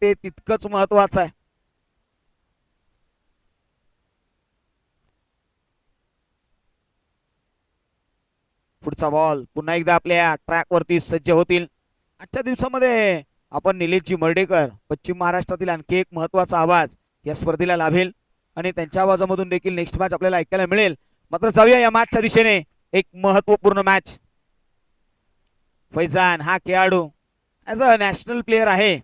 ते तितकंच महत्वाचं आहे. पुढचा बॉल पुन्हा एकदा आपल्या ट्रॅक वरती सज्ज होतील. आजच्या दिवसामध्ये आपण निलेशजी मर्डेकर पश्चिम महाराष्ट्रातील आणखी एक महत्वाचा आवाज या स्पर्धेला लाभेल आणि त्यांच्या आवाजामधून देखील नेक्स्ट मॅच आपल्याला ऐकायला मिळेल. मात्र जाऊया या मॅचच्या दिशेने. एक महत्वपूर्ण मॅच. फैजान हा खेळाडू ॲज अ नॅशनल प्लेयर आहे.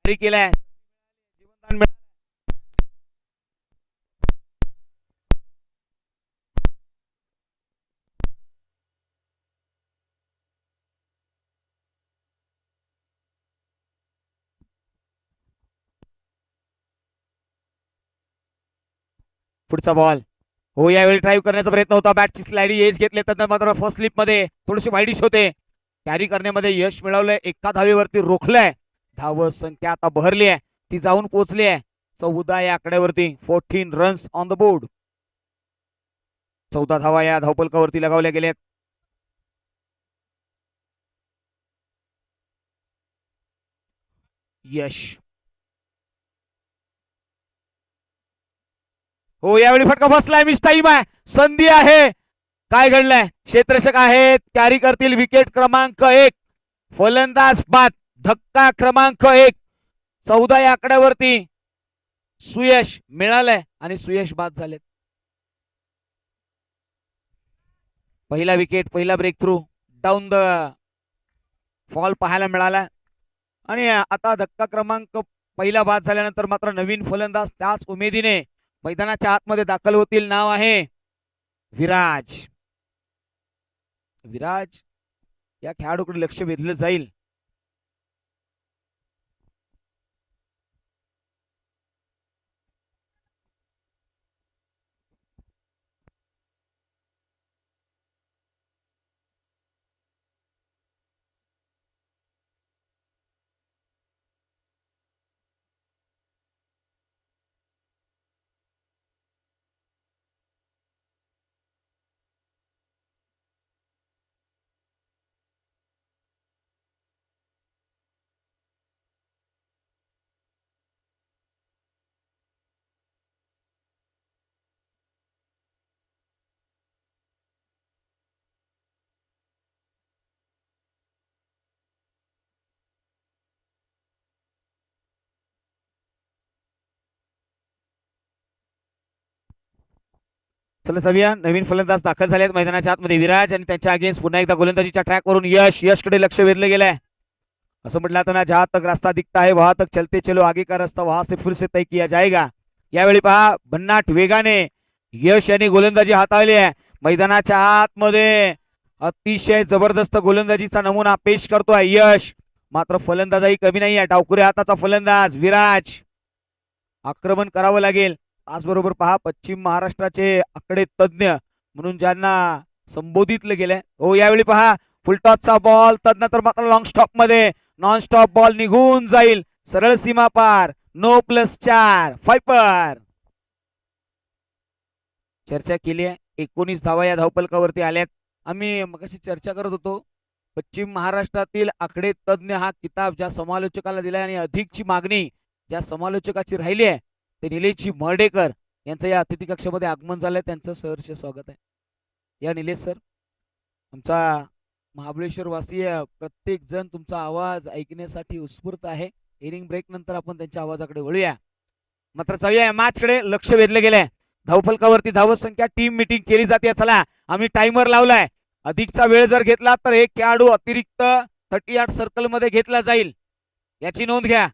केलाय जीवनदान मिळालं. पुढचा बॉल हो, यावेळी ड्राईव्ह करण्याचा प्रयत्न होता, बॅटची स्लाइडिंग एज घेतले तर मात्र फर्स्ट स्लिप मध्ये थोडीशी वाईडिश होते. कॅरी करण्यामध्ये यश मिळवलंय, एका धावेवरती रोखलंय. धाव संख्या आता बहरली आहे, ती जाऊन पोहोचली आहे 14 या आकड्यावरती. 14 रन्स ऑन द बोर्ड. 14 धावा या धावपलकावरती लगावल्या गेल्यात. यश, हो यावेळी फटका बसलाय, मिस टाइम आहे, संधी आहे. काय घडलंय, क्षेत्ररक्षक आहेत, कॅरी करतील विकेट क्रमांक 1. फलंदाज बाद, धक्का क्रमांक 1. 14 या आकड्यावरती सुयश मिळालंय आणि सुयश बाद झालेत. पहिला विकेट, पहिला breakthrough, down the fall पाहायला मिळाला. आणि आता धक्का क्रमांक पहिला बाद झाल्यानंतर मात्र नवीन फलंदाज त्याच उमेदीने मैदानाच्या आतमध्ये दाखल होतील. नाव आहे विराज. विराज या खेळाडूकडे लक्ष वेधलं जाईल. चला जाऊया, नवीन फलंदाज दाखल झाले आहेत मैदानाच्या आतमध्ये. विराज आणि त्यांच्या अगेन्स्ट पुन्हा एकदा गोलंदाजीच्या ट्रॅकवरून यश. यशकडे लक्ष वेधलं गेलंय. असं म्हटलं तर ना, जहां तक रास्ता दिखता है वहां तक चलते चलो, आगे का रास्ता वहां से फिर से तय किया जाएगा. यावेळी पहा, भन्नाट वेगाने यश यांनी गोलंदाजी हाताळली आहे. मैदानाच्या आतमध्ये अतिशय जबरदस्त गोलंदाजीचा नमुना पेश करतोय यश. मात्र फलंदाजही कमी नाही आहे. डावकुरे हाताचा फलंदाज विराज. आक्रमण करावं लागेल. त्याचबरोबर पहा, पश्चिम महाराष्ट्राचे आकडे तज्ञ म्हणून ज्यांना संबोधितलं गेलंय. हो, यावेळी पहा फुलटॉसचा बॉल, तदनंतर मात्र लॉंग स्टॉप मध्ये नॉन स्टॉप बॉल निघून जाईल, सरळ सीमा पार. नो +4 फायपर. चर्चा केली आहे, 19 धावा या धावपलकावरती आल्यात. आम्ही मगाशी चर्चा करत होतो, पश्चिम महाराष्ट्रातील आकडे तज्ञ हा किताब ज्या समालोचकाला दिलाय आणि अधिकची मागणी ज्या समालोचकाची राहिली आहे ते निलेशजी मर्डेकर यांचं या अतिथी कक्षामध्ये आगमन झालंय. त्यांचं सहर्ष स्वागत आहे. या निलेश सर, आमचा महाबळेश्वर वासीय प्रत्येक जण तुमचा आवाज ऐकण्यासाठी उत्स्फूर्त आहे. इनिंग ब्रेक नंतर आपण त्यांच्या आवाजाकडे वळूया. मात्र जाऊया मॅच कडे, लक्ष वेधलं गेलंय. धावफलकावरती धावसंख्या टीम मीटिंग केली जाते. चला, आम्ही टाइमर लावलाय. अधिकचा वेळ जर घेतला तर एक खेळाडू अतिरिक्त 38 सर्कल मध्ये घेतला जाईल, याची नोंद घ्या.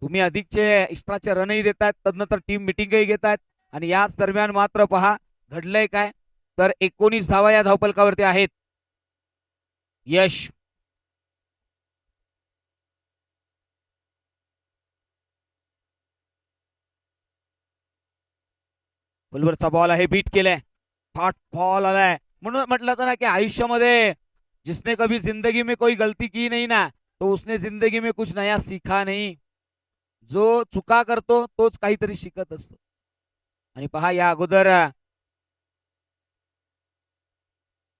तुम्ही अधिकचे एक्स्ट्राचे रनही देतात, तदनंतर टीम मिटिंगही घेतात. आणि याच दरम्यान मात्र पहा घडलंय काय, तर 19 धावा या धावपलकावरती आहेत. यश, फुलवरचा बॉल आहे, बीट केलाय, हॉट बॉल आलाय. म्हणून म्हटलं तर ना की आयुष्यामध्ये जिसने कभी जिंदगी में कोई गलती की नहीं ना, तो उसने जिंदगी में कुछ नया सीखा नहीं. जो चुका करतो तोच काहीतरी शिकत असतो. आणि पहा, या अगोदर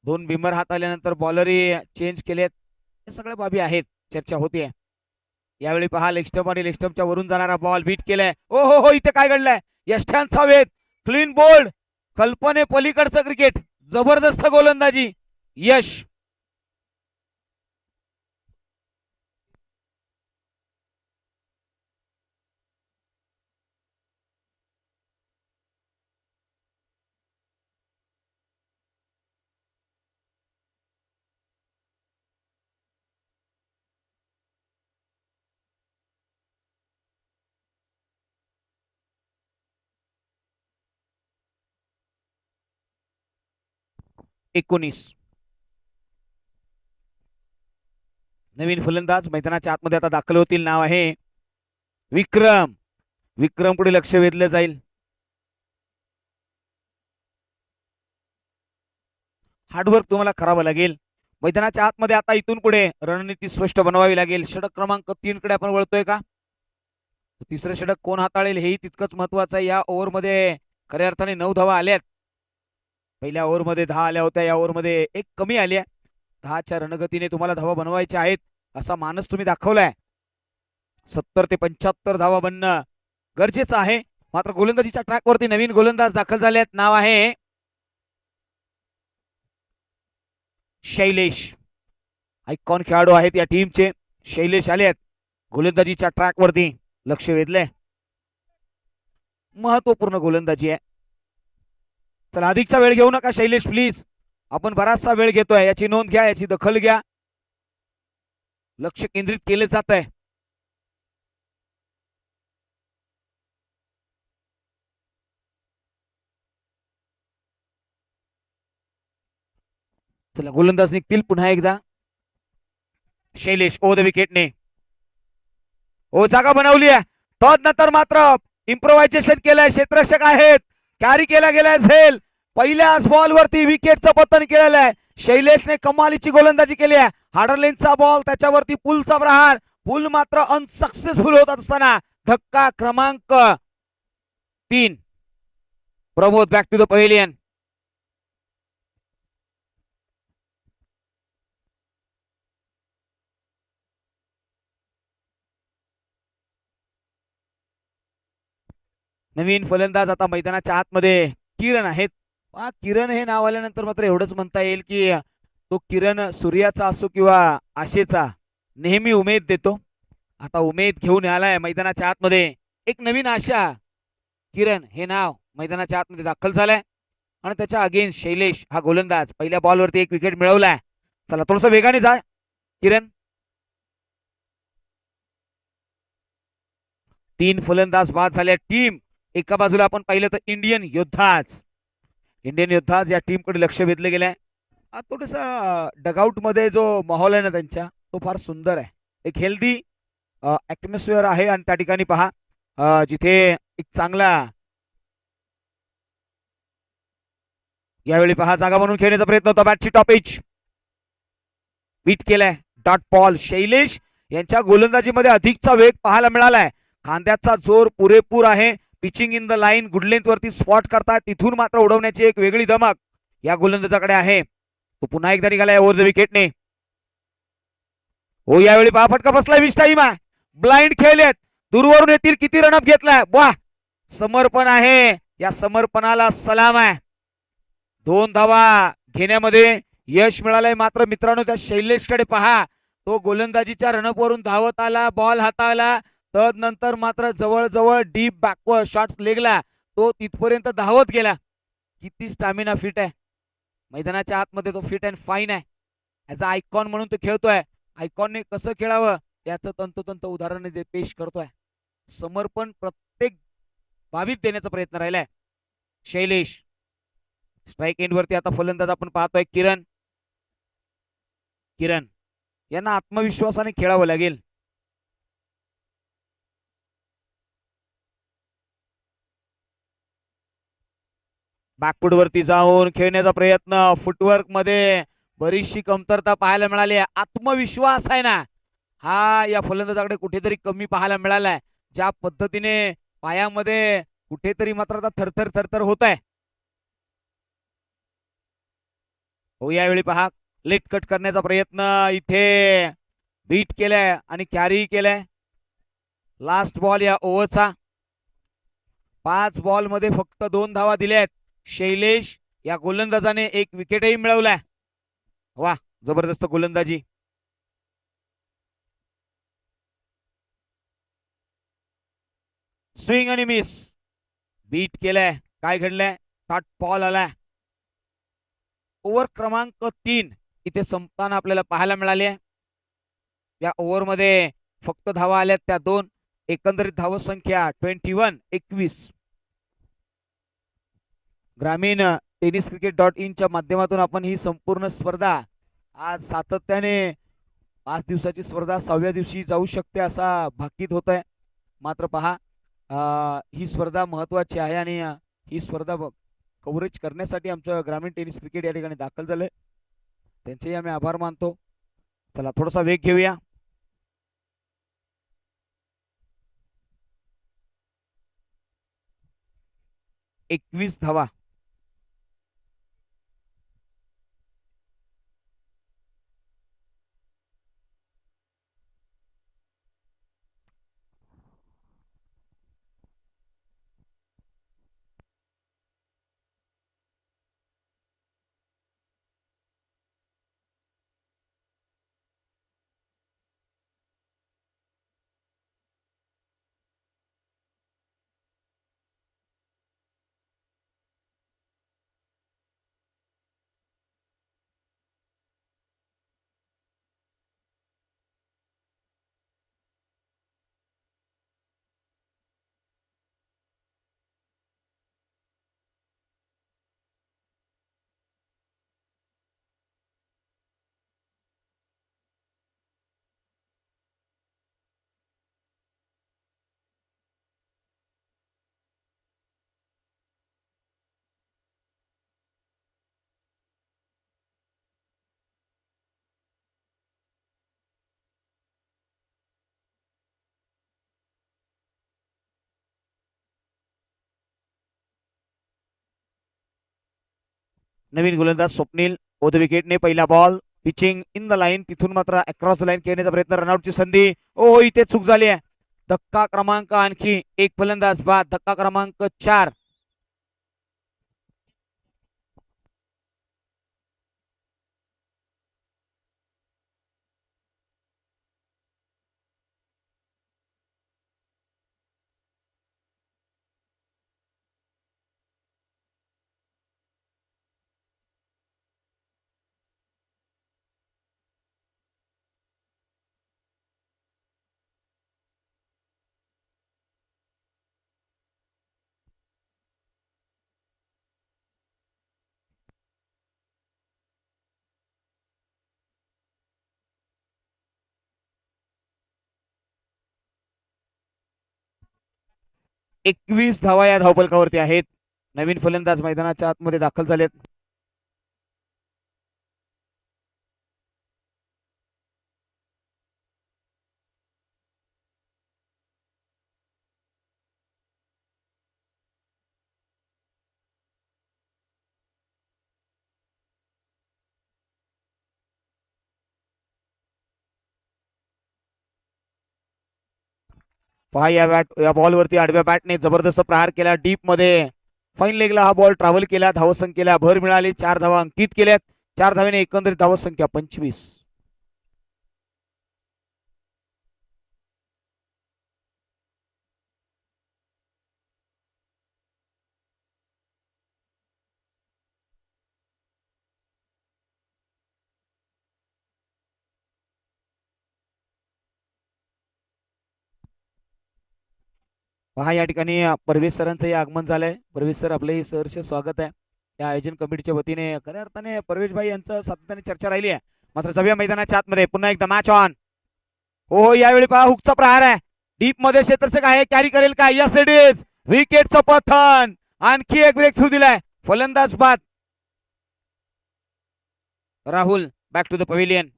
2 बिमर हात आल्यानंतर बॉलरही चेंज केलेत. हे सगळ्या बाबी आहेत, चर्चा होतीये. यावेळी पहा, लेग स्टंप आणि लेग स्टंपच्या वरून जाणारा बॉल बीट केलाय. ओ हो हो, इथे काय घडलंय, यष्टांचा वेध, क्लीन बोल्ड, कल्पने पलीकडचं क्रिकेट, जबरदस्त गोलंदाजी यश. एकोणीस. नवीन फलंदाज मैदानाच्या आतमध्ये आता दाखल होतील. नाव आहे विक्रम. विक्रम पुढे लक्ष वेधलं जाईल. हार्डवर्क तुम्हाला करावं लागेल. मैदानाच्या आतमध्ये आता इथून पुढे रणनीती स्पष्ट बनवावी लागेल. षटक क्रमांक 3 कडे आपण वळतोय का? तिसरं षटक कोण हाताळेल हेही तितकंच महत्वाचं आहे. या ओव्हरमध्ये खऱ्या अर्थाने 9 धावा आल्यात. पहिल्या ओव्हरमध्ये 10 आल्या होत्या, या ओव्हरमध्ये एक कमी आल्या. 10च्या रणगतीने तुम्हाला धावा बनवायच्या आहेत असा मानस तुम्ही दाखवलाय. 70 ते 75 धावा बनणं गरजेचं आहे. मात्र गोलंदाजीच्या ट्रॅकवरती नवीन गोलंदाज दाखल झाले आहेत. नाव आहे शैलेश. आयकॉन खेळाडू आहेत या टीमचे. शैलेश आले आहेत गोलंदाजीच्या ट्रॅकवरती. लक्ष वेधलंय. महत्वपूर्ण गोलंदाजी आहे. चला अधिकचा वेळ घेऊ नका शैलेश प्लीज. आपण बराचसा वेळ घेतोय याची नोंद घ्या, याची दखल घ्या. लक्ष केंद्रित केले जात आहे. चला गोलंदाज निघतील पुन्हा एकदा. शैलेश ओ द विकेटने ओ जागा बनवली आहे. तदनंतर मात्र इम्प्रोव्हायझेशन केलंय. क्षेत्ररक्षक आहेत. कॅरी केला गेलाय झेल. पहिल्याच बॉल वरती विकेटचं पतन केलेलं आहे. शैलेशने कमालीची गोलंदाजी केली आहे. हार्डरलेनचा बॉल त्याच्यावरती पुलचा प्रहार. पुल मात्र अनसक्सेसफुल होत असताना धक्का क्रमांक 3. Pramod back to the pavilion. नवीन फलंदाज आता मैदानाच्या आतमध्ये किरण आहेत. किरण हे नाव आल्यानंतर मात्र एवढंच म्हणता येईल की तो किरण सूर्याचा असो किंवा आशेचा नेहमी उमेद देतो. आता उमेद घेऊन आलाय मैदानाच्या आतमध्ये. एक नवीन आशा किरण हे नाव मैदानाच्या आतमध्ये दाखल झालंय आणि त्याच्या अगेन्स्ट शैलेश हा गोलंदाज. पहिल्या बॉलवरती एक विकेट मिळवलाय. चला थोडस वेगाने जा किरण. 3 फलंदाज बाद झाले. टीम एका बाजूला आपण पाहिलं तर इंडियन योद्धाज या टीमकडे लक्ष वेधले गेलंय. थोडस डगआउट मध्ये जो माहोल आहे ना त्यांच्या तो फार सुंदर आहे. एक हेल्दी ऍटमॉस्फिअर आहे आणि त्या ठिकाणी पहा जिथे एक चांगला यावेळी पहा जागा बनवून खेळण्याचा प्रयत्न होता. बॅटची टॉप एज बीट केलाय. Dot ball. शैलेश यांच्या गोलंदाजीमध्ये अधिकचा वेग पाहायला मिळालाय. खांद्याचा जोर पुरेपूर आहे. Pitching in the line good length वरती स्पॉट करतात. तिथून मात्र उडवण्याची एक वेगळी धमक या गोलंदाजाकडे आहे. तो पुन्हा एकदा निघालाय ओव्हर द विकेटने. हो यावेळी पहा फटका बसलाय. विश टाइम आहे. ब्लाइंड खेळलेत. दूरवरून येतील. किती रनअप घेतलाय. वाह समर्पण आहे. या समर्पणाला सलाम आहे. 2 धावा घेण्यामध्ये यश मिळालंय. मात्र मित्रांनो त्या शैलेशकडे पहा. तो गोलंदाजीच्या रनअप वरून धावत आला. बॉल हाताळला. तदनंतर मात्र जवळजवळ डीप बॅकवर्ड शॉट लेगला. तो तिथपर्यंत धावत गेला. किती स्टॅमिना फिट आहे. मैदानाच्या आतमध्ये तो फिट अँड फाईन आहे. ऍज अ आयकॉन म्हणून तो खेळतोय. आयकॉनने कसं खेळावं याचं तंतोतंत उदाहरण पेश करतोय. समर्पण प्रत्येक बाबीत देण्याचा प्रयत्न राहिलाय शैलेश. स्ट्राईक एंड वरती आता फलंदाज आपण पाहतोय किरण यांना आत्मविश्वासाने खेळावं लागेल. बॅकफुट वरती जाऊन खेळण्याचा प्रयत्न. फुटवर्क मध्ये बरीचशी कमतरता पाहायला मिळाली आहे. आत्मविश्वास आहे ना हा या फलंदाजाकडे कुठेतरी कमी पाहायला मिळालाय. ज्या पद्धतीने पायामध्ये कुठेतरी मात्र आता थरथर होत आहे. हो यावेळी पहा लेट कट करण्याचा प्रयत्न. इथे बीट केलाय आणि कॅरी केलाय. लास्ट बॉल या ओव्हरचा. 5 बॉल मध्ये फक्त 2 धावा दिल्यात. शैलेश या गोलंदाजाने एक विकेटही मिळवलाय. वा जबरदस्त गोलंदाजी. स्विंग आणि मिस. बीट केलाय. काय घडलंय. शॉर्ट बॉल आलाय. ओव्हर क्रमांक 3 इथे संपताना आपल्याला पाहायला मिळाले. या ओव्हर मध्ये फक्त धावा आल्यात त्या 2. एकंदरीत धावसंख्या 21. ग्रामीण टेनिस क्रिकेट.in च्या माध्यमातून आपण ही संपूर्ण स्पर्धा आज सातत्याने 5 दिवसाची स्पर्धा 6व्या दिवशी जाऊ शकते असा भाकीत होत आहे. मात्र पहा ही स्पर्धा महत्वाची आहे आणि ही स्पर्धा कव्हरेज करण्यासाठी आमचं ग्रामीण टेनिस क्रिकेट या ठिकाणी दाखल झालंय. त्यांचेही आम्ही आभार मानतो. चला थोडासा वेग घेऊया. एकवीस धावा. नवीन गोलंदाज स्वप्नील ओद विकेटने पहिला ball pitching in the line. तिथून मात्र अक्रॉस द लाईन खेळण्याचा प्रयत्न. रनआउटची संधी. ओ इथे चूक झाली आहे. धक्का क्रमांक आणखी एक फलंदाज बाद. धक्का क्रमांक 4. एकवीस धावा या धावफलकावरती आहेत. नवीन फलंदाज मैदानाच्या आतमध्ये दाखल झालेत. पहा या बॉलवरती आडव्या बॅटने जबरदस्त प्रहार केला. डीप मध्ये फाईन लेगला हा बॉल ट्रॅव्हल केला. धावसंख्येला भर मिळाली. 4 धावा अंकित केल्यात. 4 धावेने एकंदरीत धावसंख्या 25. पहा या ठिकाणी परवेश सरांचंही आगमन झालंय. परवेश सर आपलंही सहर्ष स्वागत आहे. या आयोजन कमिटीच्या वतीने खऱ्या अर्थाने परवेश भाई यांचं सातत्याने चर्चा राहिली आहे. मात्र जाऊया मैदानाच्या आतमध्ये. पुन्हा एकदा मॅच ऑन. हो यावेळी पहा हुकचा प्रहार आहे. डीप मध्ये क्षेत्ररक्षक आहे. कॅरी करेल का? Yes it is. विकेटचं पतन. आणखी एक ब्रेक थ्रू दिलाय. फलंदाज बाद. Rahul back to the pavilion.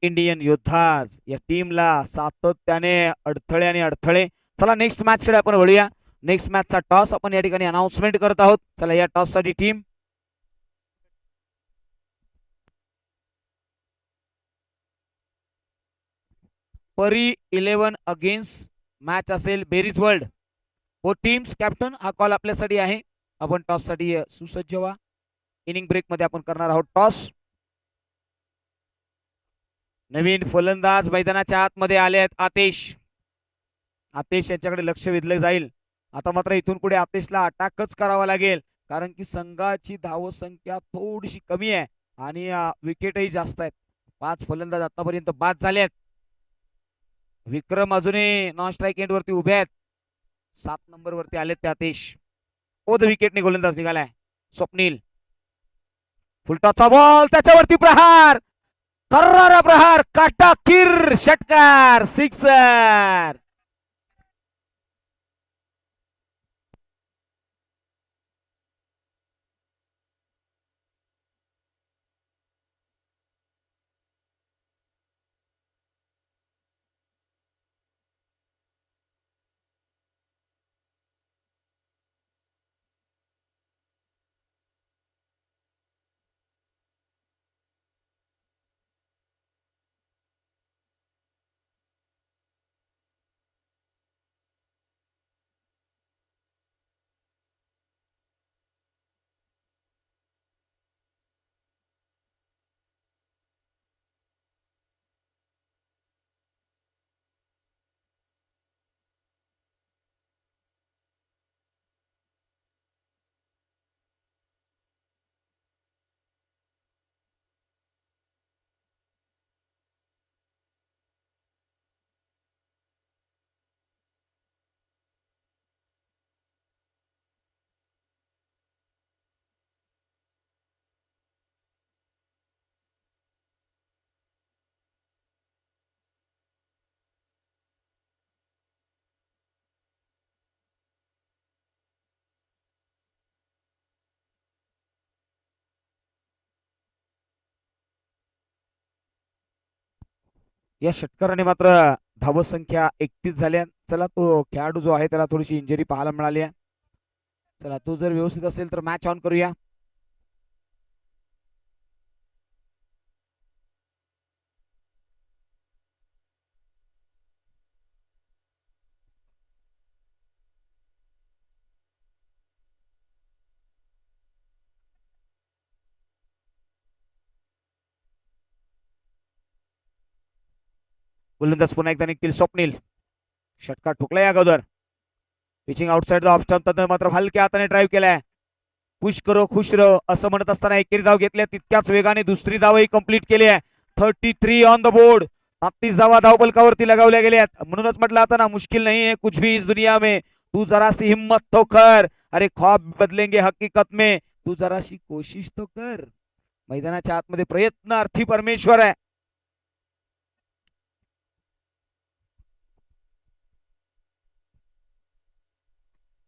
Indian Yoddhas या टीमला सातत्याने अडथळे आणि अडथळे. चला नेक्स्ट मॅच कडे आपण वळूया. नेक्स्ट मॅचचा टॉस आपण या ठिकाणी अनाउन्समेंट करत आहोत. चला या टॉस साठी टीम परी 11 अगेन्स्ट मॅच असेल बेरीज वर्ल्ड. हो टीम्स कॅप्टन हा कॉल आपल्यासाठी आहे. आपण टॉस साठी सुसज्ज व्हा. इनिंग ब्रेक मध्ये आपण करणार आहोत टॉस. नवीन फलंदाज मैदानाच्या आतमध्ये आले आहेत. आतिश. आतिश यांच्याकडे लक्ष वेधलं जाईल. आता मात्र इथून पुढे आतिशला अटॅकच करावा लागेल. कारण की संघाची धावसंख्या थोडीशी कमी आहे आणि विकेटही जास्त आहेत. 5 फलंदाज आतापर्यंत बाद झाले आहेत. विक्रम अजूनही नॉन स्ट्राईक एंड वरती उभे आहेत. 7 नंबर वरती आलेत ते आतिश. ओद विकेटने गोलंदाज निघालाय स्वप्नील. फुलटॉसचा बॉल त्याच्यावरती प्रहार. कर्रारा प्रहार, काटाकीर षटकार, सिक्सर. या षटकाराने मात्र धावत संख्या 31 झाल्या. चला तो खेळाडू जो आहे त्याला थोडीशी इंजरी पाहायला मिळाली आहे. चला तो जर व्यवस्थित असेल तर मॅच ऑन करूया. गोलंदाज पुन्हा एकदा निघतील. स्वप्नील षटकार ठोकला या अगोदर. Pitching outside the off stump, मात्र हलक्या हाताने ड्राईव्ह केलाय. पुश करो खुश रहो असं म्हणत असताना एकेरी धाव घेतल्या तितक्याच वेगाने दुसरी धावही कंप्लीट केली आहे. 33 ऑन द बोर्ड. 33 धावा धावपलकावरती लगावल्या गेल्यात. म्हणूनच म्हटलं आता ना, मुश्किल नहीं है कुछ भी इस दुनिया में, तू जरा सी हिम्मत तो कर, अरे ख्वाब बदलेंगे हकीकत में, तू जरा सी कोशिश तो कर. मैदानाच्या आतमध्ये प्रयत्नार्थी परमेश्वर आहे.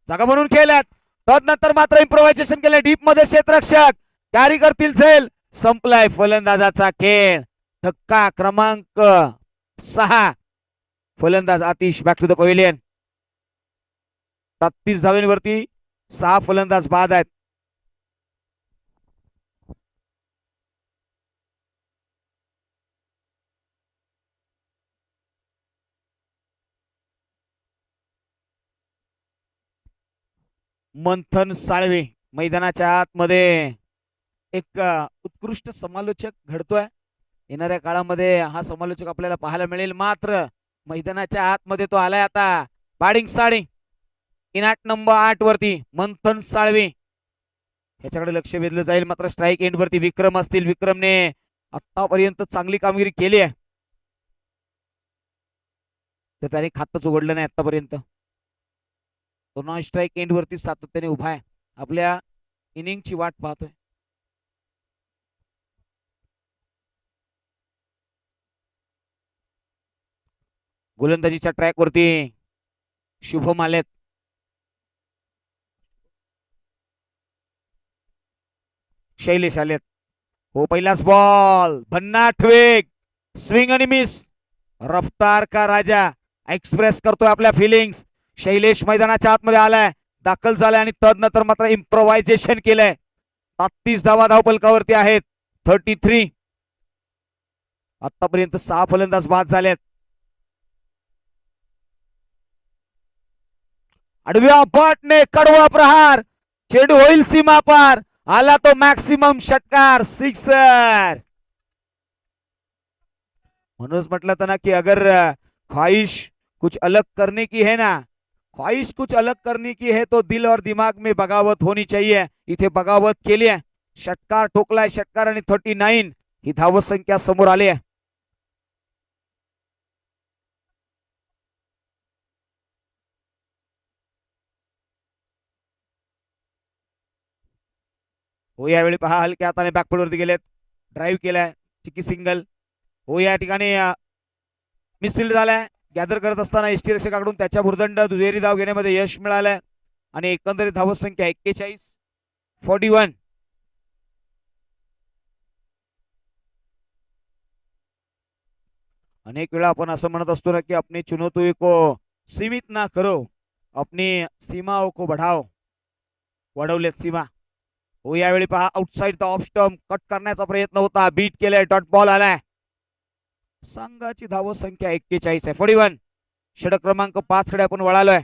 जागा बनवून खेळल्यात. तदनंतर मात्र इम्प्रोव्हायझेशन केले. डीप मध्ये क्षेत्ररक्षक कॅरी करतील झेल. संपलाय फलंदाजाचा खेळ. धक्का क्रमांक 6. फलंदाज Atish back to the pavilion. 33 धावांवरती 6 फलंदाज बाद आहेत. मंथन साळवे मैदानाच्या आतमध्ये एक उत्कृष्ट समालोचक घडतोय. येणाऱ्या काळामध्ये हा समालोचक आपल्याला पाहायला मिळेल. मात्र मैदानाच्या आतमध्ये तो आलाय आता. बॅटिंग साडी इनाट नंबर 8 वरती मंथन साळवे ह्याच्याकडे लक्ष वेधलं जाईल. मात्र स्ट्राईक एंड वरती विक्रम असतील. विक्रमने आतापर्यंत चांगली कामगिरी केली आहे, तर त्याने खातच उघडलं नाही आतापर्यंत. तो नॉन स्ट्राईक एंड वरती सातत्याने उभा आहे. आपल्या इनिंगची वाट पाहतोय. गोलंदाजीच्या ट्रॅक वरती शुभम आलेत. शैलेश आलेत. हो पहिलाच बॉल, भन्नाट वेग, स्विंग आणि मिस. रफ्तार का राजा एक्सप्रेस करतोय आपल्या फिलिंग्स. शैलेश मैदानाच्या आतमध्ये आलाय, दाखल झालाय आणि तदनंतर मात्र इम्प्रोव्हायझेशन केलंय. 33 धावा धावपलकावरती आहेत. 33. आतापर्यंत 6 फलंदाज बाद झालेत. आडव्या बॉटने कडवा प्रहार, चेंडू होईल सीमा पार. आला तो मॅक्सिमम षटकार, सिक्सर. म्हणूनच म्हटलं था ना कि अगर ख्वाहिश कुछ अलग करने की है ना, ख्वाहिश कुछ अलग करने की है तो दिल और दिमाग में बगावत होनी चाहिए. इथे बगावत केली आहे. षटकार ठोकलाय. षटकार आणि 39 ही धावत संख्या समोर आली आहे. हो यावेळी पहा हलक्या हाताने बॅकफुटवरती गेलेत. ड्राईव्ह केलाय. चिकी सिंगल. हो या ठिकाणी मिसफिल्ड झालाय. गॅदर करत असताना एसटी रक्षकाकडून त्याच्या भुर्दंड दुहेरी धाव घेण्यामध्ये यश मिळालंय आणि एकंदरीत धावत संख्या 41-41. अनेक वेळा आपण असं म्हणत असतो ना की अपनी चुनौती को सीमित ना करो, अपनी सीमाओं को बढ़ाओ. वाढवलेत सीमा. हो यावेळी पहा outside the off stump cut करण्याचा प्रयत्न होता. बीट केलाय. डॉट बॉल आलाय. संघाची धावत संख्या 41 आहे. 41. षटक क्रमांक 5 कडे आपण वळालोय.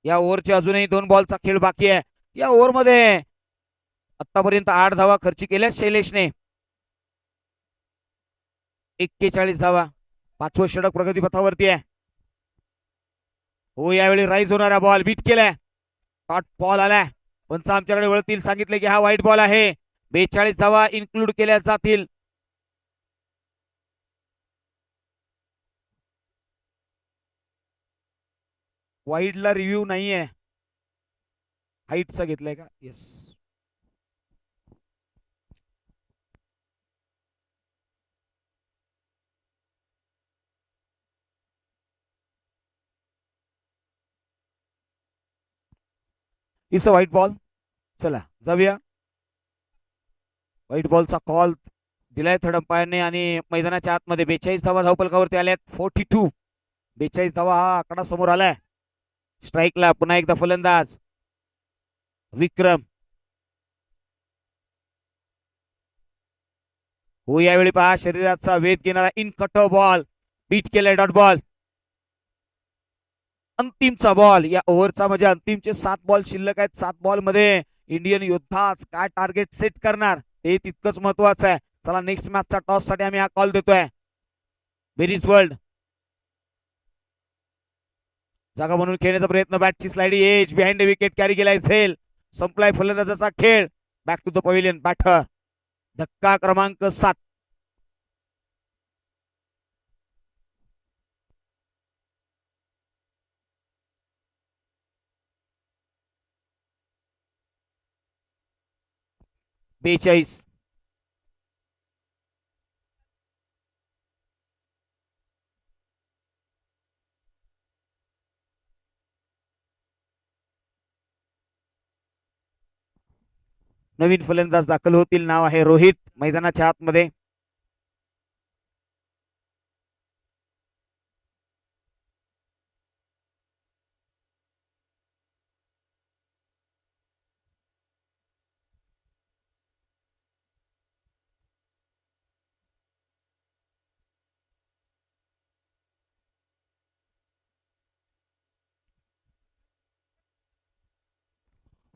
या ओव्हरचे अजूनही 2 बॉलचा खेळ बाकी आहे. या ओव्हरमध्ये आतापर्यंत 8 धावा खर्च केल्या शैलेशने. 41 धावा. 5वं षटक प्रगतीपथावरती आहे. हो यावेळी राईज होणारा बॉल बीट केलाय. डॉट बॉल आलाय. पंच आमच्याकडे वळतील. सांगितले की हा व्हाईट बॉल आहे. 42 धावा इन्क्लूड केल्या जातील. वाईडला रिव्ह्यू नाहीये. हाईटचा घेतलाय का? येस. इस अ व्हाईट बॉल. चला जाऊया. व्हाईट बॉलचा कॉल दिलाय थर्ड अंपायरने आणि मैदानाच्या आतमध्ये 42 धावा धावपलकावरती आल्यात. 42. 42 धावा हा आकडा समोर आलाय. स्ट्राईकला पुन्हा एकदा फलंदाज विक्रम. हो यावेळी पहा शरीराचा वेध घेणारा इन कट बॉल बीट केलाय. Dot ball. अंतिमचा बॉल या ओव्हरचा म्हणजे अंतिमचे 7 बॉल शिल्लक आहेत. 7 बॉल मध्ये इंडियन योद्धाच काय टार्गेट सेट करणार हे तितकंच महत्वाचं आहे. चला नेक्स्ट मॅचचा टॉस साठी आम्ही हा कॉल देतोय. बेरीज वर्ल्ड जागा म्हणून खेळण्याचा प्रयत्न. बॅटची sliding edge behind wicket carry केलाय. झेल संपलाय फलंदाजाचा खेळ. Back to the pavilion. Batter धक्का क्रमांक 7. बेचाळीस. नवीन फलंदाज दाखल होतील. नाव आहे रोहित. मैदानाच्या आतमध्ये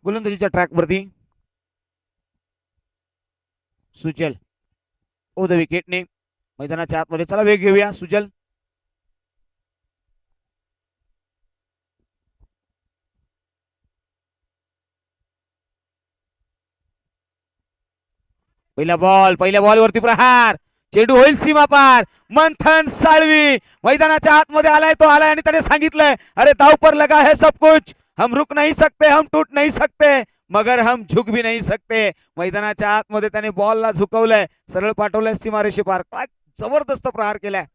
गोलंदाजीच्या ट्रॅक वरती सुजल ओ द विकेटने मैदानाच्या आतमध्ये. चला वेग घेऊया. सुजल पहिल्या बॉल वरती प्रहार. चेंडू होईल सीमा पार. मंथन साळवी मैदानाच्या आतमध्ये आलाय. तो आलाय आणि त्याने सांगितलंय अरे दाव पर लगा है सब कुछ. हम रुक नहीं सकते, हम टूट नहीं सकते, मगर हम झुक भी नहीं सकते. मैदानाच्या आतमध्ये त्याने बॉलला झुकवलंय. सरळ पाठवलंय सीमारेषे पार. काय जबरदस्त प्रहार केलाय.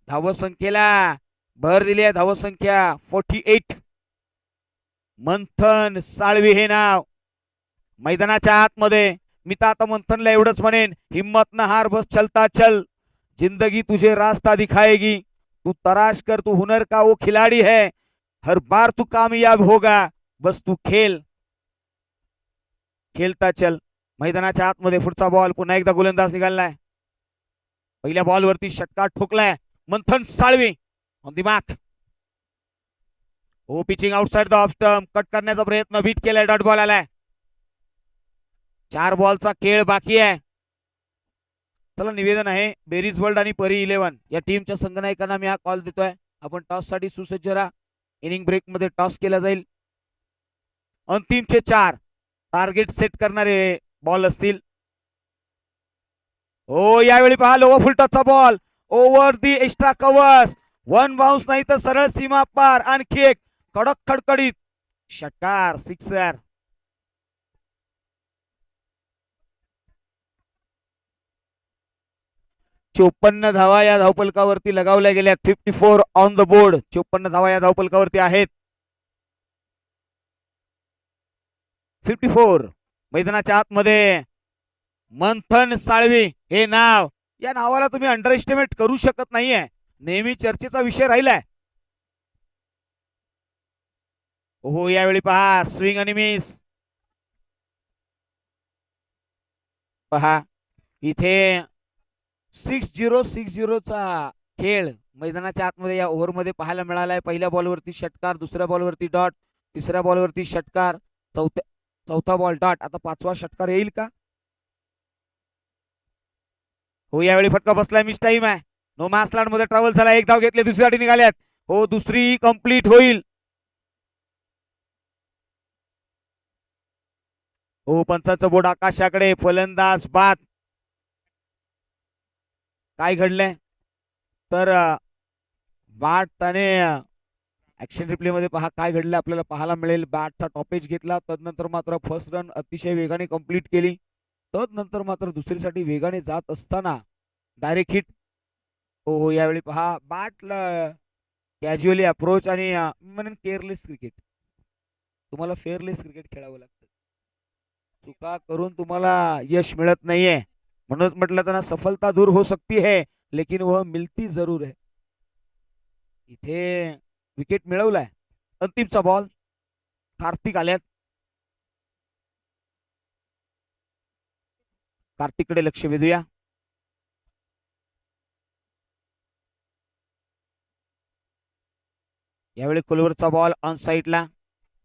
धाव संख्येला भर दिली आहे. धाव संख्या 48. मंथन साळवी हे नाव मैदानाच्या आतमध्ये. मी तर आता मंथनला एवढंच म्हणेन हिम्मत न हार बस चलता चल. जिंदगी तुझे रास्ता दिखाएगी. तू तराश कर, तू हुनर का वो खिलाड़ी है. हर बार तू कामयाब होगा. बस तू खेल. खेलता चल. मैदानाच्या आतमध्ये पुढचा बॉल. पुन्हा एकदा गोलंदाज निघालाय. पहिल्या बॉलवरती षटकार ठोकलाय मंथन साळवी ऑन दी मार्क. हो pitching outside the off stump cut करण्याचा प्रयत्न. बीट केलाय. डॉट बॉल आलाय. 4 बॉलचा खेळ बाकी आहे. चला निवेदन आहे बेरीज वर्ल्ड आणि परी 11 या टीमच्या संघनायकांना मी हा कॉल देतोय. आपण टॉस साठी सुसज्ज राहा. इनिंग ब्रेक मध्ये टॉस केला जाईल. अंतिमचे 4 टार्गेट सेट करणारे बॉल असतील. हो यावेळी पहा लो फुल टचचा ball over the extra covers. 1 bounce नाही तर सरळ सीमा पार. आणखी एक कडक खडकडीत षटकार. सिक्सर. 54 धावा या धावपलकावरती लगावल्या गेल्या. 54 ऑन द बोर्ड. 54 धावा या धावपलकावरती आहेत. 54. मैदानाच्या आतमध्ये मंथन साळवी हे नाव, या नावाला तुम्ही अंडर एस्टिमेट करू शकत नाहीये. नेहमी चर्चेचा विषय राहिलाय. हो यावेळी पहा स्विंग आणि मिस. पहा इथे 60-60 चा खेळ मैदानाच्या आतमध्ये या ओव्हरमध्ये पाहायला मिळालाय. पहिल्या बॉलवरती षटकार, दुसऱ्या बॉलवरती डॉट, तिसऱ्या बॉलवरती षटकार, चौथा बॉल डॉट. आता पाचवा षटकार येईल का? हो यावेळी फटका बसलाय. मिस टाइम आहे. नो मॅचलँड मध्ये ट्रॅव्हल झाला. एक धाव घेतली, दुसरी साठी निघाल्यात. हो दुसरी कंप्लीट होईल. हो पंचाचं बोर्ड आकाशाकडे. फलंदाज बाद. काय घडलंय तर बॅट आणि ऍक्शन रिप्ले मध्ये पहा काय घडलं आपल्याला पाहायला मिळेल. बॅटचा टॉपेज घेतला, तदनंतर मात्र फर्स्ट रन अतिशय वेगाने कंप्लीट केली. तदनंतर मात्र दुसरीसाठी वेगाने जात असताना डायरेक्ट हिट. हो यावेळी पहा बॅटला कॅज्युअली अप्रोच आणि म्हणून केअरलेस क्रिकेट. तुम्हाला फेअरलेस क्रिकेट खेळावं लागतं. चुका करून तुम्हाला यश मिळत नाहीये. म्हणून म्हटलं तर सफलता दूर हो सकती है लेकिन वह मिलती जरूर है. इथे विकेट मिळवलाय. अंतिमचा बॉल. कार्तिक आल्यात. कार्तिककडे लक्ष वेधूया. यावेळी कोलवरचा बॉल ऑन साईडला.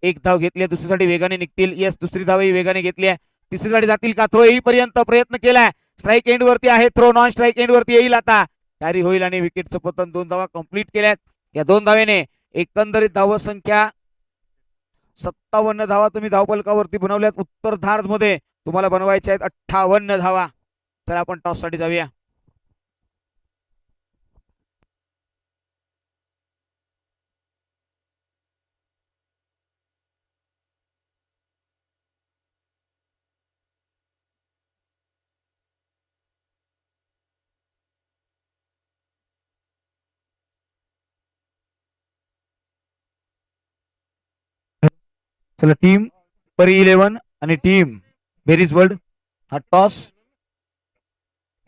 एक धाव घेतली, दुसरीसाठी वेगाने निघतील. येस दुसरी धावही वेगाने घेतली आहे. तिसरीसाठी जातील का? थ्रो येईपर्यंत प्रयत्न केलाय. स्ट्राईक एंड वरती आहे. थ्रो नॉन स्ट्राईक एंड वरती येईल. आता कॅरी होईल आणि विकेटचं पतन. 2 धावा कंप्लीट केल्यात. या 2 धावेने एकंदरीत धाव संख्या 57 धावा तुम्ही धावपलकावरती बनवल्यात. उत्तरार्ध मध्ये तुम्हाला बनवायच्या आहेत 58 धावा. चला आपण टॉस साठी जाऊया. चला टीम परी 11 आणि टीम बेरीज वर्ल्ड हा टॉस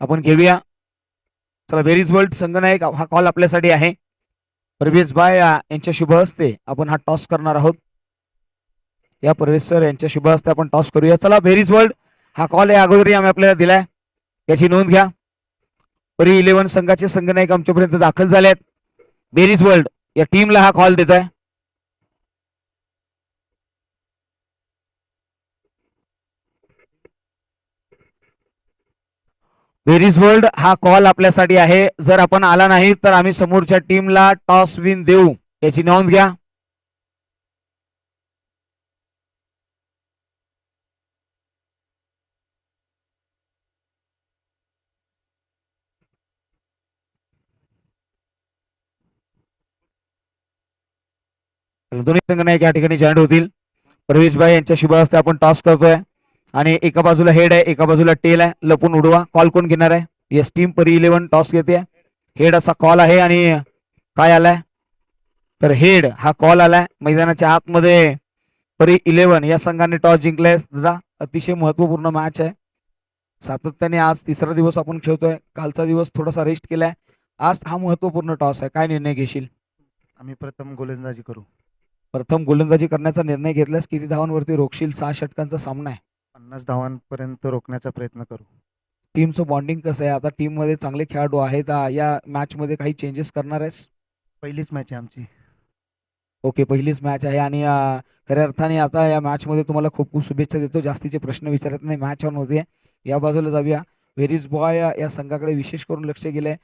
आपण घेऊया. चला बेरीज वर्ल्ड संघनायक हा कॉल आपल्यासाठी आहे. परवेश भाई यांच्या शुभ हस्ते आपण हा टॉस करणार आहोत. या परवेश सर यांच्या शुभ हस्ते आपण टॉस करूया. चला बेरीज वर्ल्ड हा कॉल आहे अगोदर आम्ही आपल्याला दिलाय, याची नोंद घ्या. परी 11 संघाचे संघनायक आमच्यापर्यंत दाखल झाले आहेत. बेरीज वर्ल्ड या टीमला हा कॉल देत आहे. बेरीज वर्ल्ड हा कॉल आपल्यासाठी आहे. जर आपण आला नाही तर आम्ही समोरच्या टीमला टॉस विन देऊ, याची नोंद घ्या. दोन्ही संघनायक या ठिकाणी जॉईंट होतील. प्रवेश भाई यांच्या शुभ हस्ते आपण टॉस करतोय आणि एका बाजूला हेड आहे, एका बाजूला टेल आहे. लपून उडवा. कॉल कोण घेणार आहे? येस टीम परी 11 टॉस घेते. हेड असा कॉल आहे आणि काय आलाय तर हेड हा कॉल आलाय. मैदानाच्या आतमध्ये परी 11 या संघाने टॉस जिंकलाय. दादा अतिशय महत्वपूर्ण मॅच आहे. सातत्याने आज तिसरा दिवस आपण खेळतोय. कालचा दिवस थोडासा रेस्ट केलाय. आज हा महत्वपूर्ण टॉस आहे. काय निर्णय घेशील? आम्ही प्रथम गोलंदाजी करू. प्रथम गोलंदाजी करण्याचा निर्णय घेतल्यास किती धावांवरती रोखशील? 6 षटकांचा सामना आहे. 50 धावांपर्यंत रोखण्याचा प्रयत्न करू. टीमचं बॉन्डिंग कसं आहे? आता टीम मध्ये चांगले खेळाडू आहेत. या मॅच मध्ये काही चेंजेस करणार आहेस? पहिलीच मॅच आहे आमची. ओके पहिलीच मॅच आहे आणि खऱ्या अर्थाने आता या मॅच मध्ये तुम्हाला खूप खूप शुभेच्छा देतो. जास्तीचे प्रश्न विचारत नाही. मॅच ऑन होते. या बाजूला जाऊया. व्हेरीज बॉय या संघाकडे विशेष करून लक्ष गेलंय.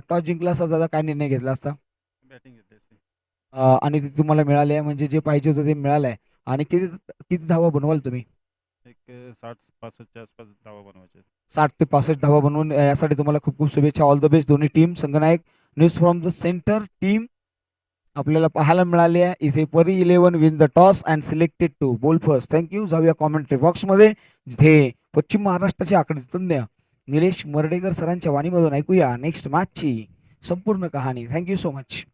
टॉस जिंकला असता दादा काय निर्णय घेतला असता? बॅटिंग घेतली. आणि ते तुम्हाला मिळाले आहे म्हणजे जे पाहिजे होतं ते मिळालंय. आणि किती किती धावा बनवाल तुम्ही? एक 60-65 आसपास धावा बनवायचे. 60 ते 65 धावा बनवून यासाठी तुम्हाला खूप खूप शुभेच्छा. ऑल द बेस्ट दोन्ही टीम. संघनायक news from the centre team आपल्याला पाहायला मिळाली आहे. इथे Pari 11 win the toss and selected to bowl first. Thank you. जाऊया कॉमेंट्री बॉक्स मध्ये जिथे पश्चिम महाराष्ट्राचे आकडे तज्ञ निलेश मर्डेकर सरांच्या वाणीमधून ऐकूया नेक्स्ट मॅचची संपूर्ण कहाणी. Thank you so much.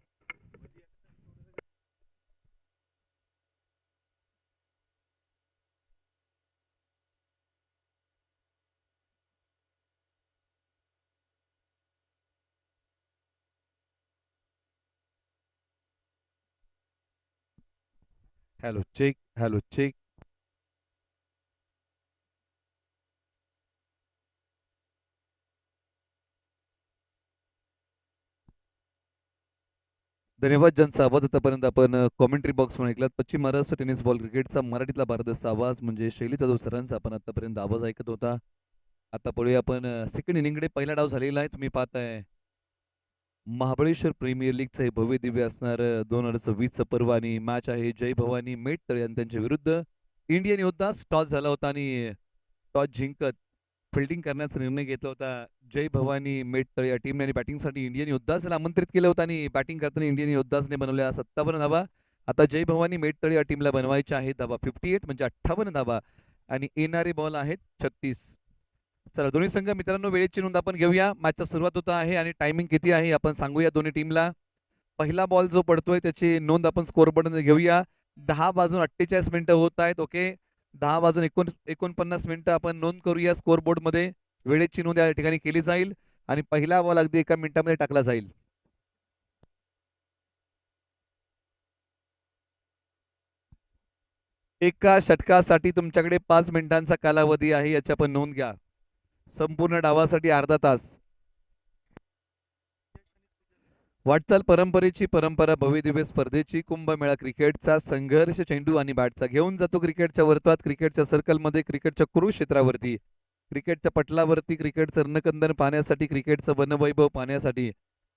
Hello check, hello check. धन्यवाद ज्यांचा आवाज आतापर्यंत आपण कॉमेंट्री बॉक्स म्हणून ऐकलात. पश्चिम महाराष्ट्र टेनिस बॉल क्रिकेटचा मराठीतला भारदस्त आवाज म्हणजे शैली जाधव सरांचा आपण आतापर्यंत आवाज ऐकत होता. आता पळूया आपण सेकंड इनिंगकडे. पहिला डाव झालेला आहे. तुम्ही पाहताय महाबळेश्वर प्रीमियर लीगचं हे भव्य दिव्य असणार 2020चं पर्व आणि मॅच आहे जय भवानी मेटतळे आणि त्यांच्या विरुद्ध इंडियन योद्धास. टॉस झाला होता आणि टॉस जिंकत फिल्डिंग करण्याचा निर्णय घेतला होता जय भवानी मेटतळे या टीमने आणि बॅटिंगसाठी इंडियन योद्धासला आमंत्रित केलं होतं आणि बॅटिंग करताना इंडियन योद्धासने बनवल्या 57 धावा. आता जय भवानी मेटतळे या टीमला बनवायच्या आहेत धावा 58 म्हणजे 58 धावा आणि येणारे बॉल आहेत 36. चला दोन्ही संघ मित्रांनो वेळेची नोंद आपण घेऊया. मॅचचा सुरुवात होता आहे आणि टायमिंग किती आहे आपण सांगूया दोन्ही टीमला. पहिला बॉल जो पडतोय त्याची नोंद आपण स्कोअरबोर्ड मध्ये घेऊया. 10:48 होत आहेत. ओके 10:49 आपण नोंद करूया स्कोअरबोर्ड मध्ये. वेळेची नोंद या ठिकाणी केली जाईल आणि पहिला बॉल अगदी 1 मिनिटामध्ये टाकला जाईल. एका षटकासाठी तुमच्याकडे 5 मिनिटांचा कालावधी आहे याची आपण नोंद घ्या. संपूर्ण डावासाठी अर्धा तास. वाटचाल परंपरेची परंपरा भव्य दिव्य स्पर्धेची कुंभमेळा क्रिकेटचा संघर्ष चेंडू आणि बॅटचा घेऊन जातो क्रिकेटच्या वर्तुळात, क्रिकेटच्या सर्कलमध्ये, क्रिकेटच्या कुरुक्षेत्रावरती, क्रिकेटच्या पटलावरती, क्रिकेटचं रणकंदन पाहण्यासाठी, क्रिकेटचं वनवैभव पाहण्यासाठी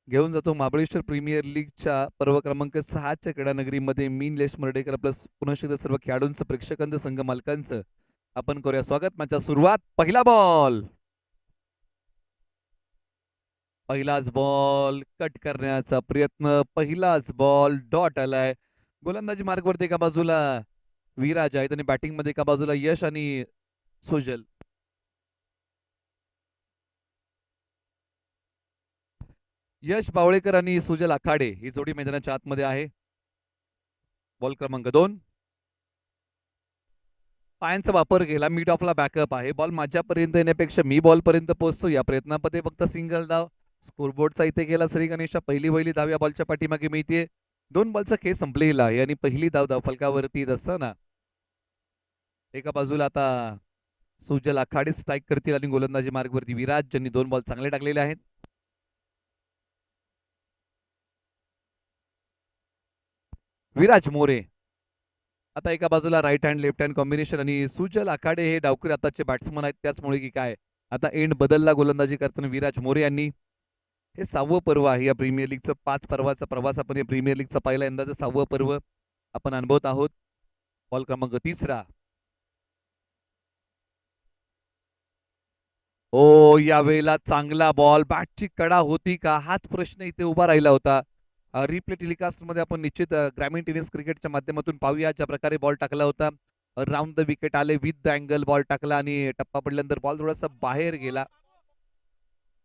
घेऊन जातो महाबळेश्वर प्रीमियर लीगच्या पर्व क्रमांक 6च्या क्रीडानगरीमध्ये. मी निलेश मर्डेकर प्लस पुन्हा सर्व खेळाडूंचं, प्रेक्षकांचं, संघ मालकांचं आपण करूया स्वागत. मॅचच्या सुरुवात. पहिला बॉल. पहिलाच बॉल कट करण्याचा प्रयत्न. पहिलाच बॉल डॉट आलाय. गोलंदाजी मार्गवरती एका बाजूला विराज आहेत आणि बॅटिंग मध्ये एका बाजूला यश आणि सुजल. यश बावळेकर आणि सुजल आखाडे ही जोडी मैदानाच्या आतमध्ये आहे. बॉल क्रमांक 2. पायांचा वापर केला. मिड ऑफला बॅकअप आहे. बॉल माझ्यापर्यंत येण्यापेक्षा मी बॉल पर्यंत पोहोचतो या प्रयत्नामध्ये फक्त सिंगल धाव. स्कोरबोर्डचा इथे गेला श्री गणेशा. पहिली धाव या बॉलच्या पाठीमागे मिळते. 2 बॉलचा खेळ संपलेला आहे आणि पहिली धाव फलकावरती येत असताना एका बाजूला आता सुजल आखाडे स्ट्राईक करतील आणि गोलंदाजी मार्गवरती विराज ज्यांनी 2 बॉल चांगले टाकलेले आहेत. विराज मोरे आता एका बाजूला right hand left hand combination आणि सुजल आखाडे हे डावकरी आताचे बॅट्समन आहेत. त्याचमुळे की काय आता एंड बदलला गोलंदाजी करताना विराज मोरे यांनी. हे 6वं पर्व आहे या प्रीमियर लीगचं. 5 पर्वाचा प्रवास आपण या प्रीमियर लीगचा पहिला यंदाचं 6वं पर्व आपण अनुभवत आहोत. बॉल क्रमांक 3. ओ यावेळेला चांगला बॉल. बॅटची कडा होती का हाच प्रश्न इथे उभा राहिला होता. रिप्ले टेलिकास्ट मध्ये आपण निश्चित ग्रामीण टेनिस क्रिकेटच्या माध्यमातून पाहूया ज्या प्रकारे बॉल टाकला होता. राऊंड द विकेट आले विथ द अँगल बॉल टाकला आणि टप्पा पडल्यानंतर बॉल थोडासा बाहेर गेला.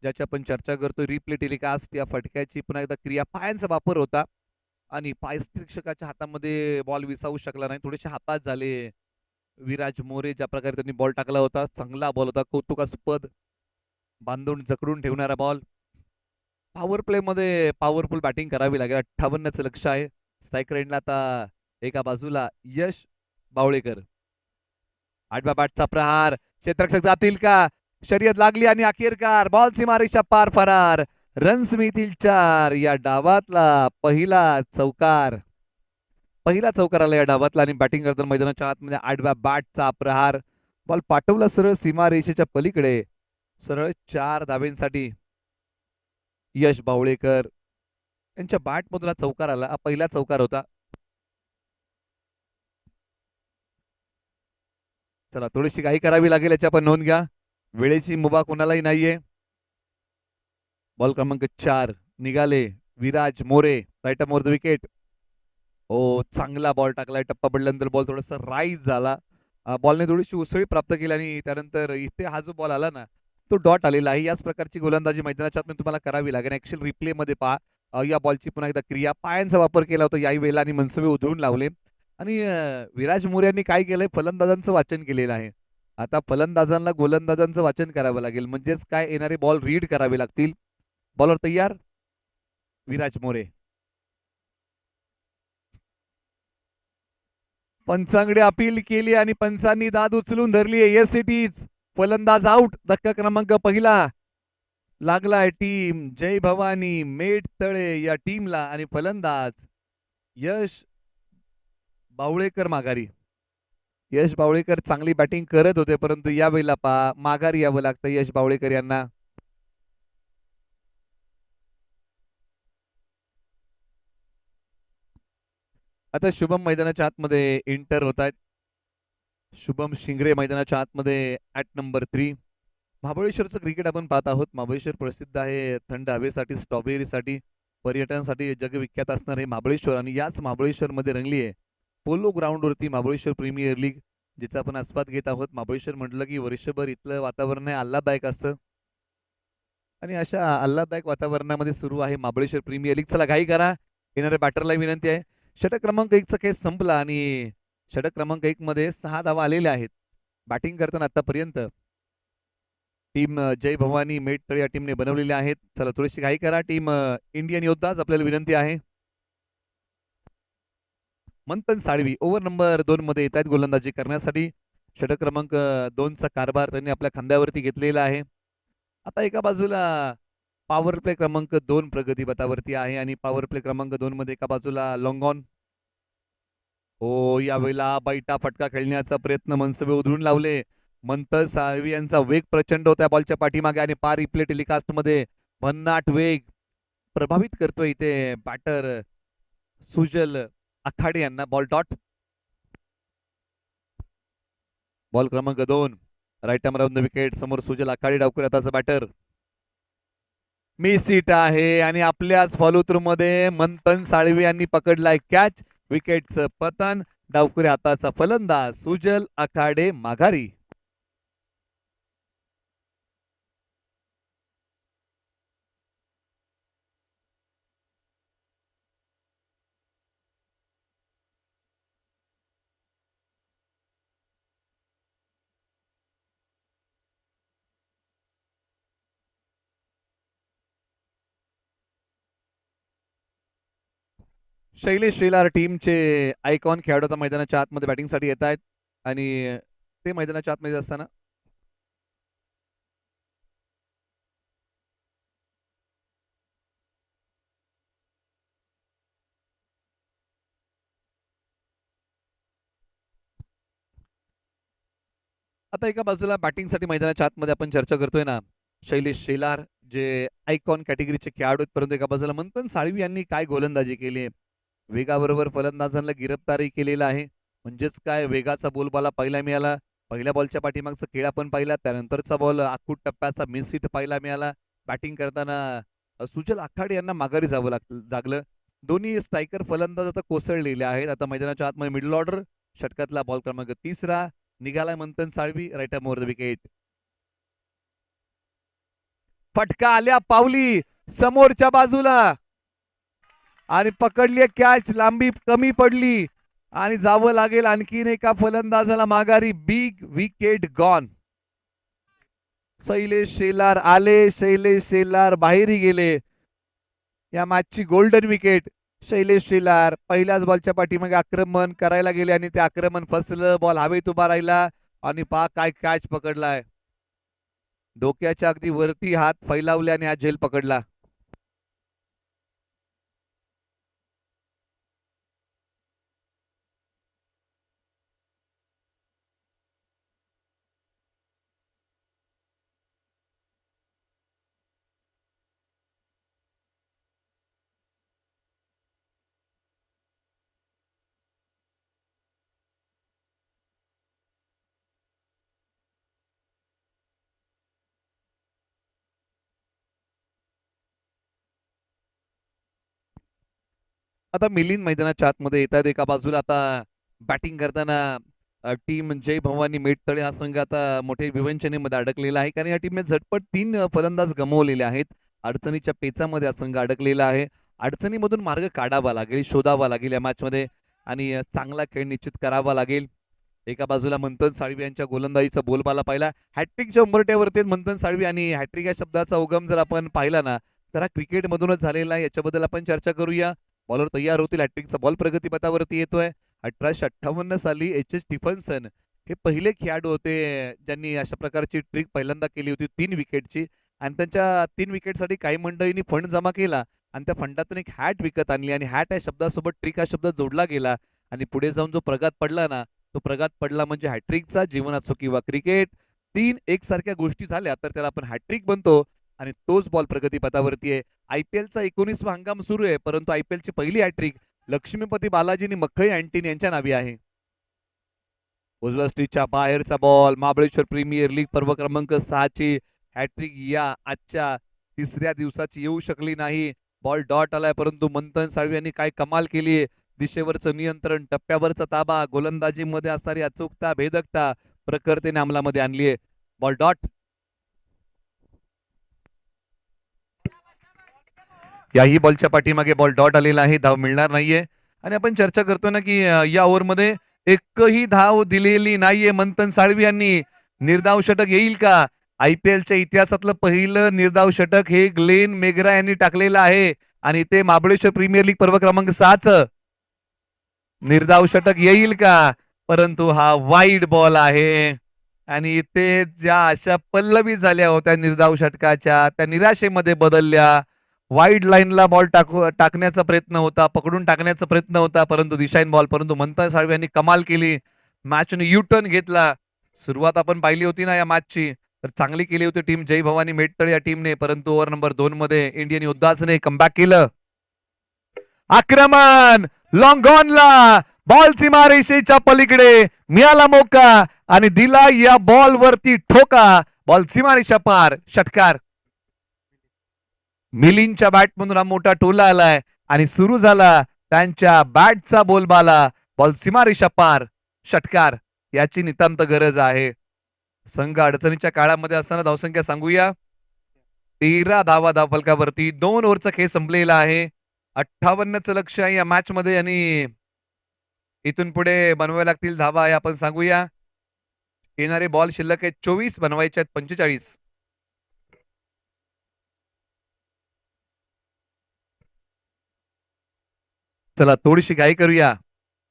ज्याची आपण चर्चा करतोय रिप्ले टेलिकास्ट या फटक्याची पुन्हा एकदा क्रिया. पायांचा वापर होता आणि पायस्त्रीक्षकाच्या हातामध्ये बॉल विसावू शकला नाही. थोडेसे हातात झाले. विराज मोरे ज्या प्रकारे त्यांनी बॉल टाकला होता चांगला बॉल होता. कौतुकास्पद बांधून जकडून ठेवणारा बॉल. पॉवर प्ले मध्ये पॉवरफुल बॅटिंग करावी लागेल. 58चं लक्ष आहे. स्ट्राईक रेंजला आता एका बाजूला यश बावळेकर. 8व्या बॅटचा प्रहार. क्षेत्ररक्षक जातील का. शर्यत लागली आणि अखेरकार बॉल सीमारेषा पार फरार. रन्स मिळतील 4. या डावातला पहिला चौकार आला या डावातला आणि बॅटिंग करताना मैदानाच्या आतमध्ये 8व्या बॅटचा प्रहार. बॉल पाठवला सरळ सीमारेषेच्या पलीकडे. सरळ 4 धावेंसाठी यश बावळेकर यांच्या बॅट मधून चौकार आला. हा पहिला चौकार होता. चला थोडीशी घाई करावी लागेल याची आपण नोंद घ्या. वेळेची मुभा कोणालाही नाहीये. बॉल क्रमांक 4 निघाले Viraj More. Right more the wicket. ओ चांगला बॉल टाकलाय. टप्पा पडल्यानंतर बॉल थोडासा राईज झाला. बॉलने थोडीशी उसळी प्राप्त केली आणि त्यानंतर इथे हा जो बॉल आला ना तो डॉट आलेला आहे. याच प्रकारची गोलंदाजी मैदानाच्या आतमध्ये तुम्हाला करावी लागेल. ऍक्च्युअल रिप्ले मध्ये पहा, या बॉलची पुन्हा एकदा क्रिया, पायांचा वापर केला होता याही वेळेला आणि मनसबे उधळून लावले. आणि विराज मोरे यांनी काय केलंय, फलंदाजांचं वाचन केलेलं आहे. आता फलंदाजांना गोलंदाजांचं वाचन करावं लागेल, म्हणजेच काय, येणारे बॉल रीड करावे लागतील. बॉलर तयार, विराज मोरे. पंचांकडे अपील केली आणि पंचांनी दाद उचलून धरली. Yes it is. फलंदाज आउट. धक्का क्रमांक पहिला लागलाय टीम जय भवानी मेट तळे या टीमला आणि फलंदाज यश बावळेकर माघारी. यश बावळेकर चांगली बॅटिंग करत होते, परंतु यावेळेला माघारी यावं लागतं यश बावळेकर यांना. आता शुभम मैदानाच्या आतमध्ये एंटर होत आहेत. शुभम शिंगरे मैदानाच्या आतमध्ये ऍट नंबर 3. महाबळेश्वरचं क्रिकेट आपण पाहत आहोत. महाबळेश्वर प्रसिद्ध आहे थंड हवेसाठी, स्ट्रॉबेरीसाठी, पर्यटनासाठी जगविख्यात असणार आहे महाबळेश्वर. आणि याच महाबळेश्वरमध्ये रंगली आहे पोलो ग्राउंडवरती महाबळेश्वर प्रीमियर लीग, जिचा आपण आस्वाद घेत आहोत. महाबळेश्वर म्हटलं की वर्षभर इथलं वातावरण आहे आल्हाददायक असतं, आणि अशा आल्हाददायक वातावरणामध्ये सुरू आहे महाबळेश्वर प्रीमियर लीग. चला घाई करा, येणाऱ्या बॅटरला विनंती आहे. षटक क्रमांक 1चा केस संपला आणि षटक क्रमांक 1 मध्ये 6 धावा आलेल्या आहेत बॅटिंग करताना आतापर्यंत. टीम जय भवानी मेट तळे या टीमने बनवलेल्या आहेत. चला थोडीशी घाई करा. टीम इंडियन योद्धाच आपल्याला विनंती आहे. मंथन साळवी ओव्हर नंबर 2 मध्ये येत आहेत गोलंदाजी करण्यासाठी. षटक क्रमांक 2चा कारभार त्यांनी आपल्या खांद्यावरती घेतलेला आहे. आता एका बाजूला पॉवर प्ले क्रमांक 2 प्रगती पथावरती आहे आणि पॉवर प्ले क्रमांक 2 मध्ये एका बाजूला लॉंग ऑन. हो, यावेळेला बैठा फटका खेळण्याचा प्रयत्न, मनसबे उधळून लावले. मंथन साळवी यांचा वेग प्रचंड होता बॉलच्या पाठीमागे आणि पार रिप्ले टेलिकास्ट मध्ये भन्नाट वेग प्रभावित करतोय इथे बॅटर सुजल आखाडे यांना. Ball dot. बॉल क्रमांक 2 right arm round the wicket. समोर सुजल आखाडे डावकर आताचा बॅटर. मिस हिट आहे आणि आपल्याच फॉलो थ्रू मध्ये मंथन साळवी यांनी पकडलाय कॅच. विकेटचं पतन. डावकुरे हाताचा फलंदाज सुजल आखाडे माघारी. शैलेश शेलार टीमचे आयकॉन खेळाडू आता मैदानाच्या आतमध्ये बॅटिंगसाठी येत आहेत आणि ते मैदानाच्या आतमध्ये असताना आता एका बाजूला बॅटिंगसाठी मैदानाच्या आतमध्ये आपण चर्चा करतोय ना, शैलेश शेलार जे आयकॉन कॅटेगरीचे खेळाडू आहेत, परंतु एका बाजूला मंथन साळवी यांनी काय गोलंदाजी केली. वेगाबरोबर फलंदाजांना गिरफ्तारी केलेला आहे. म्हणजेच काय, वेगाचा बोलबाला पहिला मिळाला. पहिल्या बॉलच्या पाठीमागचा खेळ आपण पाहिला, त्यानंतरचा बॉल आखूट टप्प्याचा मिस हिट पाहायला मिळाला. बॅटिंग करताना सुजल आखाडे यांना माघारी जावं लागलं. दोन्ही स्ट्रायकर फलंदाज आता कोसळलेले आहेत. आता मैदानाच्या आतमध्ये मिडल ऑर्डर. षटकातला बॉल क्रमांक 3 निघालाय Manthan Salvi. Right arm over the wicket. फटका आल्या पावली समोरच्या बाजूला आणि पकडली कॅच. लांबी कमी पडली आणि जावं लागेल आणखीन एका फलंदाजाला माघारी. Big wicket gone. Shailesh Shelar आले, शैलेश शेलार बाहेरही गेले. या मॅचची गोल्डन विकेट. शैलेश शेलार पहिल्याच बॉलच्या पाठीमागे आक्रमण करायला गेले आणि ते आक्रमण फसलं. बॉल हवेत उभा राहिला आणि पहा काय कॅच पकडलाय. डोक्याच्या अगदी वरती हात फैलावले आणि हा झेल पकडला. आता मिलिंद मैदानाच्या आतमध्ये येतात. एका बाजूला आता बॅटिंग करताना टीम जय भवानी मेटतळे हा संघ आता मोठ्या विवंचनेमध्ये अडकलेला आहे, कारण या टीमने झटपट 3 फलंदाज गमावलेले आहेत. अडचणीच्या पेचामध्ये हा संघ अडकलेला आहे. अडचणीमधून मार्ग काढावा लागेल, शोधावा लागेल या मॅचमध्ये आणि चांगला खेळ निश्चित करावा लागेल. एका बाजूला मंथन साळवी यांच्या गोलंदाजीचा बोलबाला पाहिला, हॅट्रिकच्या उंबरठ्यावरती मंथन साळवी आणि हॅट्रिक या शब्दाचा उगम जर आपण पाहिला ना, तर हा क्रिकेटमधूनच झालेला आहे. याच्याबद्दल आपण चर्चा करूया. बॉलर तयार होतील. हॅट्रिकचा बॉल प्रगतीपथावरती येतोय. 1858 साली एच एस स्टीफन्सन हे पहिले खेळाडू होते ज्यांनी अशा प्रकारची ट्रिक पहिल्यांदा केली होती 3 विकेटची, आणि त्यांच्या 3 विकेटसाठी काही मंडळींनी फंड जमा केला आणि त्या फंडातून एक हॅट विकत आणली आणि हॅट या शब्दासोबत ट्रिक हा शब्द जोडला गेला आणि पुढे जाऊन जो प्रघात पडला ना, तो प्रघात पडला म्हणजे हॅट्रिकचा. जीवन असो किंवा क्रिकेट, 3 एकसारख्या गोष्टी झाल्या तर त्याला आपण हॅट्रिक बनतो आणि तोच बॉल प्रगतीपथावरती आहे. आयपीएलचा 19वा हंगाम सुरू आहे, परंतु आयपीएलची पहिली हॅट्रिक लक्ष्मीपती बालाजीनी मख्खई अँटीन यांच्या नावी आहे. उजव्या स्टिचच्या बाहेरचा बॉल. महाबळेश्वर प्रीमियर लीग पर्व क्रमांक 6 ची हॅट्रिक या आजच्या 3ऱ्या दिवसाची येऊ शकली नाही. बॉल डॉट आलाय, परंतु मंथन साळवी यांनी काय कमाल केली आहे. दिशेवरचं नियंत्रण, टप्प्यावरचा ताबा, गोलंदाजीमध्ये असणारी अचूकता, भेदकता प्रखरतेने अंमलामध्ये आणली आहे. Ball dot. याही बॉलच्या पाठीमागे बॉल डॉट आलेला आहे, धाव मिळणार नाहीये. आणि आपण चर्चा करतो ना की या ओव्हरमध्ये एकही धाव दिलेली नाहीये मंथन साळवी यांनी. निर्धाव षटक येईल का? आयपीएलच्या इतिहासातलं पहिलं निर्धाव षटक हे ग्लेन मेगरा यांनी टाकलेलं आहे आणि ते महाबळेश्वर प्रीमियर लीग पर्व क्रमांक 6 निर्धाव षटक येईल का? परंतु हा वाईड बॉल आहे आणि इथे ज्या अशा पल्लवी झाल्या होत्या निर्धाव षटकाच्या त्या निराशेमध्ये बदलल्या. वाईड लाईनला बॉल टाकण्याचा प्रयत्न होता, पकडून टाकण्याचा प्रयत्न होता, परंतु दिशाईन बॉल. परंतु मंथन साळवी यांनी कमाल केली. मॅचने यू टर्न घेतला. सुरुवात आपण पाहिली होती ना या मॅचची, तर चांगली केली होती टीम जय भवानी मेटतळे या टीमने, परंतु ओव्हर नंबर 2 मध्ये इंडियन योद्धाजने कमबॅक केलं. आक्रमण लॉंग ऑनला, बॉल सीमारेषेच्या पलीकडे मिळाला मौका आणि दिला या बॉल वरती ठोका. बॉल सीमारेषा पार, षटकार. मिलिंदच्या बॅटमधून हा मोठा टोला आलाय आणि सुरू झाला त्यांच्या बॅटचा बोलबाला. बॉल सीमारेषा पार, षटकार. याची नितांत गरज आहे. संघ अडचणीच्या काळामध्ये असताना धावसंख्या सांगूया 13 धावा धावफलकावरती. 2 ओव्हरचा खेळ संपलेला आहे. 58चं लक्ष आहे या मॅच मध्ये आणि इथून पुढे बनवावे लागतील धावा हे आपण सांगूया. येणारे बॉल शिल्लक आहेत 24, बनवायचे आहेत 45. चला थोडीशी घाई करूया.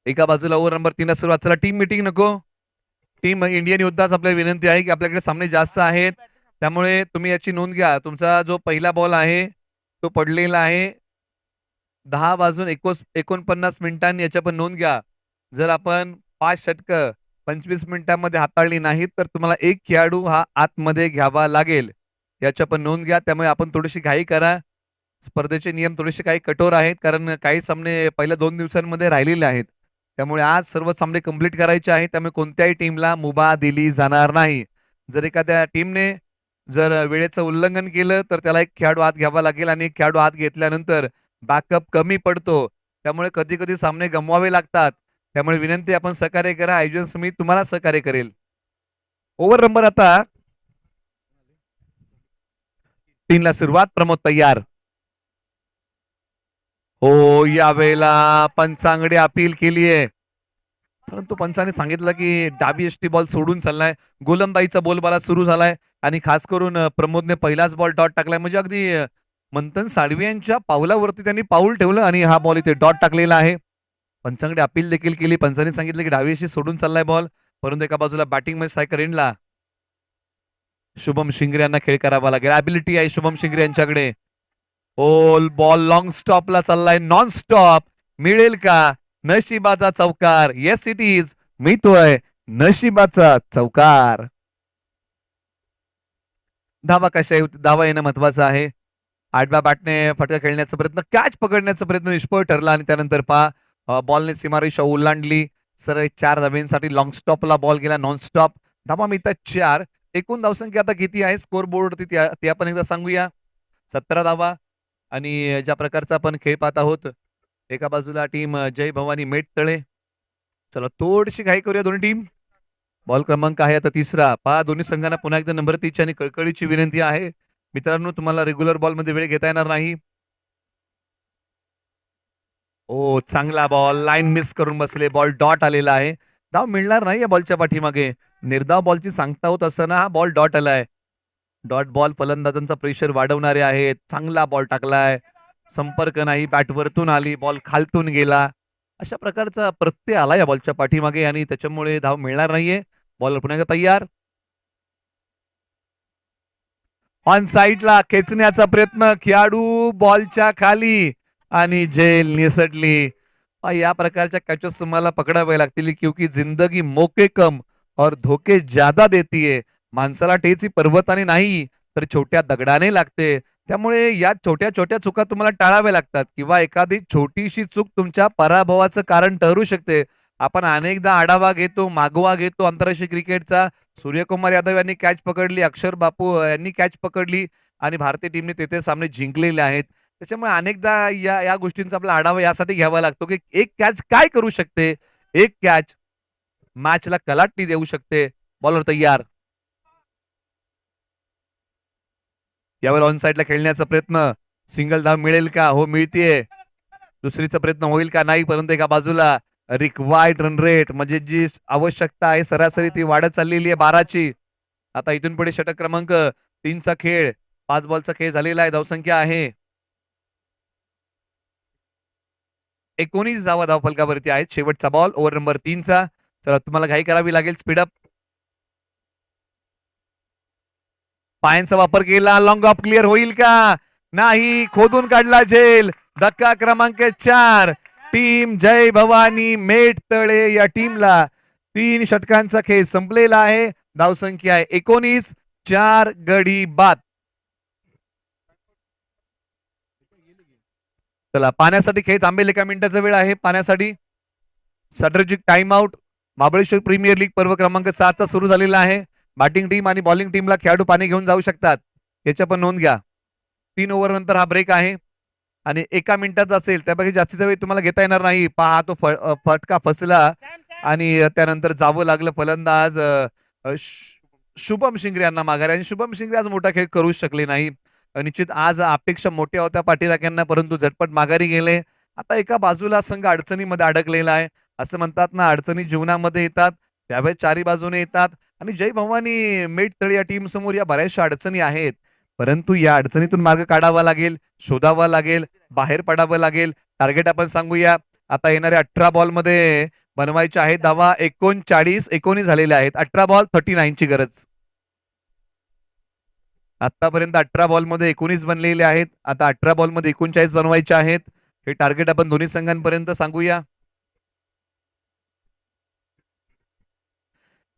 एका बाजूला ओव्हर नंबर 3 सुरुवात. चला टीम मीटिंग नको. टीम इंडियन योद्धाच आपल्याला विनंती आहे की आपल्याकडे सामने जास्त आहेत, त्यामुळे तुम्ही याची नोंद घ्या. तुमचा जो पहिला बॉल आहे तो पडलेला आहे 10 वाजून 49 मिनिटांनी. याच्या पण नोंद घ्या. जर आपण 5 षटकं 25 मिनिटांमध्ये हाताळली नाहीत तर तुम्हाला एक खेळाडू हा आतमध्ये घ्यावा लागेल. याच्या पण नोंद घ्या. त्यामुळे आपण थोडीशी घाई करा. स्पर्धेचे नियम थोडेसे काही कठोर आहेत, कारण काही सामने पहिल्या 2 दिवसांमध्ये राहिलेले आहेत. त्यामुळे आज सर्व सामने कंप्लीट करायचे आहेत. त्यामुळे कोणत्याही टीमला मुभा दिली जाणार नाही. जर एखाद्या टीमने जर वेळेचं उल्लंघन केलं तर त्याला एक खेळाडू आत घ्यावा लागेल आणि एक खेळाडू आत घेतल्यानंतर बॅकअप कमी पडतो. त्यामुळे कधी कधी सामने गमवावे लागतात. त्यामुळे विनंती आपण सहकार्य करा. आयोजन समिती तुम्हाला सहकार्य करेल. ओव्हर नंबर आता 3 ला सुरुवात. प्रमोद तयार. हो, यावेळेला पंचांगडे अपील केली आहे, परंतु पंचाने सांगितलं की डावी एसटी बॉल सोडून चाललाय. गोलंदाजीचा बोलबाला सुरू झालाय आणि खास करून प्रमोदने पहिलाच बॉल डॉट टाकलाय. म्हणजे अगदी मंथन साळवी यांच्या पावलावरती त्यांनी पाऊल ठेवलं आणि हा बॉल इथे डॉट टाकलेला आहे. पंचांगडे अपील देखील केली. पंचाने सांगितलं की डावी एसटी सोडून चाललाय बॉल, परंतु एका बाजूला बॅटिंग मध्ये स्ट्रायकर एंडला शुभम शिंगरे यांना खेळ करावा लागेल. ॲबिलिटी आहे शुभम शिंगरे यांच्याकडे. बॉल लॉंग स्टॉपला चाललाय, नॉन स्टॉप. मिळेल का? नशिबाचा चौकार. Yes it is. मिळतोय नशिबाचा चौकार. धावा कशा धावा येणं महत्वाचं आहे. आडव्या बॅटने फटका खेळण्याचा प्रयत्न, कॅच पकडण्याचा प्रयत्न निष्फळ ठरला आणि त्यानंतर बॉलने सीमारेषा ओलांडली. सरळ 4 धाब्यांसाठी लॉंग स्टॉपला बॉल गेला, नॉन स्टॉप. धावा मिळतात 4. एकूण धावसंख्या आता किती आहे स्कोर बोर्डवरती ते आपण एकदा सांगूया. 17 धावा. आणि ज्या प्रकारचा आपण खेळ पाहत आहोत, एका बाजूला टीम जय भवानी मेटतळे. चला थोडीशी घाई करूया दोन्ही टीम. बॉल क्रमांक आहे आता तिसरा. पहा दोन्ही संघांना पुन्हा एकदा नंबर 3 आणि कळकळीची विनंती आहे मित्रांनो, तुम्हाला रेग्युलर बॉल मध्ये वेळ घेता येणार नाही. ओ चांगला बॉल, लाईन मिस करून बसले, बॉल डॉट आलेला आहे. धाव मिळणार नाही या बॉलच्या पाठीमागे. निर्धाव बॉलची सांगता होत असताना हा बॉल डॉट आलाय. डॉट बॉल फलंदाजांचा प्रेशर वाढवणारे आहेत. चांगला बॉल टाकलाय, संपर्क नाही, बॅट वरतून आली, बॉल खालतून गेला. अशा प्रकारचा प्रत्यय आला या बॉलच्या पाठीमागे आणि त्याच्यामुळे धाव मिळणार नाहीये. बॉलर पुन्हा एकदा तयार. ऑन साईडला खेचण्याचा प्रयत्न, खेळाडू बॉलच्या खाली आणि झेल निसटली. या प्रकारच्या कॅचेस तुम्हाला पकडावे लागतील क्योंकि जिंदगी मौके कम और धोके ज्यादा देती है. माणसाला टेची पर्वताने नाही तर छोट्या दगडाने लागते. त्यामुळे या छोट्या छोट्या चुका तुम्हाला टाळाव्या लागतात किंवा एखादी छोटीशी चूक तुमच्या पराभवाचं कारण ठरू शकते. आपण अनेकदा आढावा घेतो, मागोवा घेतो आंतरराष्ट्रीय क्रिकेटचा. सूर्यकुमार यादव यांनी कॅच पकडली, अक्षर बापू यांनी कॅच पकडली आणि भारतीय टीमने तेथे सामने जिंकलेले आहेत. त्याच्यामुळे अनेकदा या या गोष्टींचा आपला आढावा यासाठी घ्यावा लागतो की एक कॅच काय करू शकते, एक कॅच मॅचला कलाटणी देऊ शकते. बॉलर तयार. यावर ऑन साईडला खेळण्याचा प्रयत्न, सिंगल धाव मिळेल का? हो मिळतीये. दुसरीचा प्रयत्न होईल का? नाही, परंतु एका बाजूला रिक्वायर्ड रन रेट म्हणजे जी आवश्यकता आहे सरासरी ती वाढत चाललेली आहे 12ची. आता इथून पुढे षटक क्रमांक 3चा खेळ, 5 बॉलचा खेळ झालेला आहे. धावसंख्या आहे 19 धावा धावफलकावरती आहेत. शेवटचा बॉल ओव्हर नंबर 3चा. चला तुम्हाला घाई करावी लागेल, स्पीडअप. पायांचा वापर केला, लॉंग ऑफ क्लिअर होईल का? नाही, खोदून काढला झेल. धक्का क्रमांक 4. टीम जय भवानी मेटतळे या टीमला 3 षटकांचा खेळ संपलेला आहे. धावसंख्या आहे 19, 4 गडी बाद. चला पाण्यासाठी खेळ थांबेल, 1 मिनिटाचा वेळ आहे पाण्यासाठी. Strategic time out. Mahabaleshwar premier league पर्व क्रमांक 7चा सुरू झालेला आहे. बॅटिंग टीम आणि बॉलिंग टीमला खेळाडू पाणी घेऊन जाऊ शकतात, याच्या पण नोंद घ्या. 3 ओव्हर नंतर हा ब्रेक आहे आणि 1 मिनिटाचा असेल, त्यापैकी जास्तीचा वेळ तुम्हाला घेता येणार नाही. पहा तो फटका फसला आणि त्यानंतर जावं लागलं फलंदाज शुभम शिंगरे यांना माघारी. आणि शुभम शिंगरे आज मोठा खेळ करू शकले नाही. निश्चित आज अपेक्षा मोठ्या होत्या पाठीराख्यांना, परंतु झटपट माघारी गेले. आता एका बाजूला संघ अडचणीमध्ये अडकलेला आहे. असं म्हणतात ना, अडचणी जीवनामध्ये येतात त्यावेळेस चारी बाजूने येतात. आणि जय भवानी मेटतळे या टीम समोर या बऱ्याचशा अडचणी आहेत, परंतु या अडचणीतून मार्ग काढावा लागेल, शोधावा लागेल, बाहेर पडावं लागेल. टार्गेट आपण सांगूया, आता येणाऱ्या 18 बॉल मध्ये बनवायच्या आहेत धावा. 19 झालेल्या आहेत. 18 बॉल 39 ची गरज. आतापर्यंत 18 बॉल मध्ये 19 बनलेले आहेत. आता 18 बॉल मध्ये 39 बनवायचे आहेत. हे टार्गेट आपण दोन्ही संघांपर्यंत सांगूया.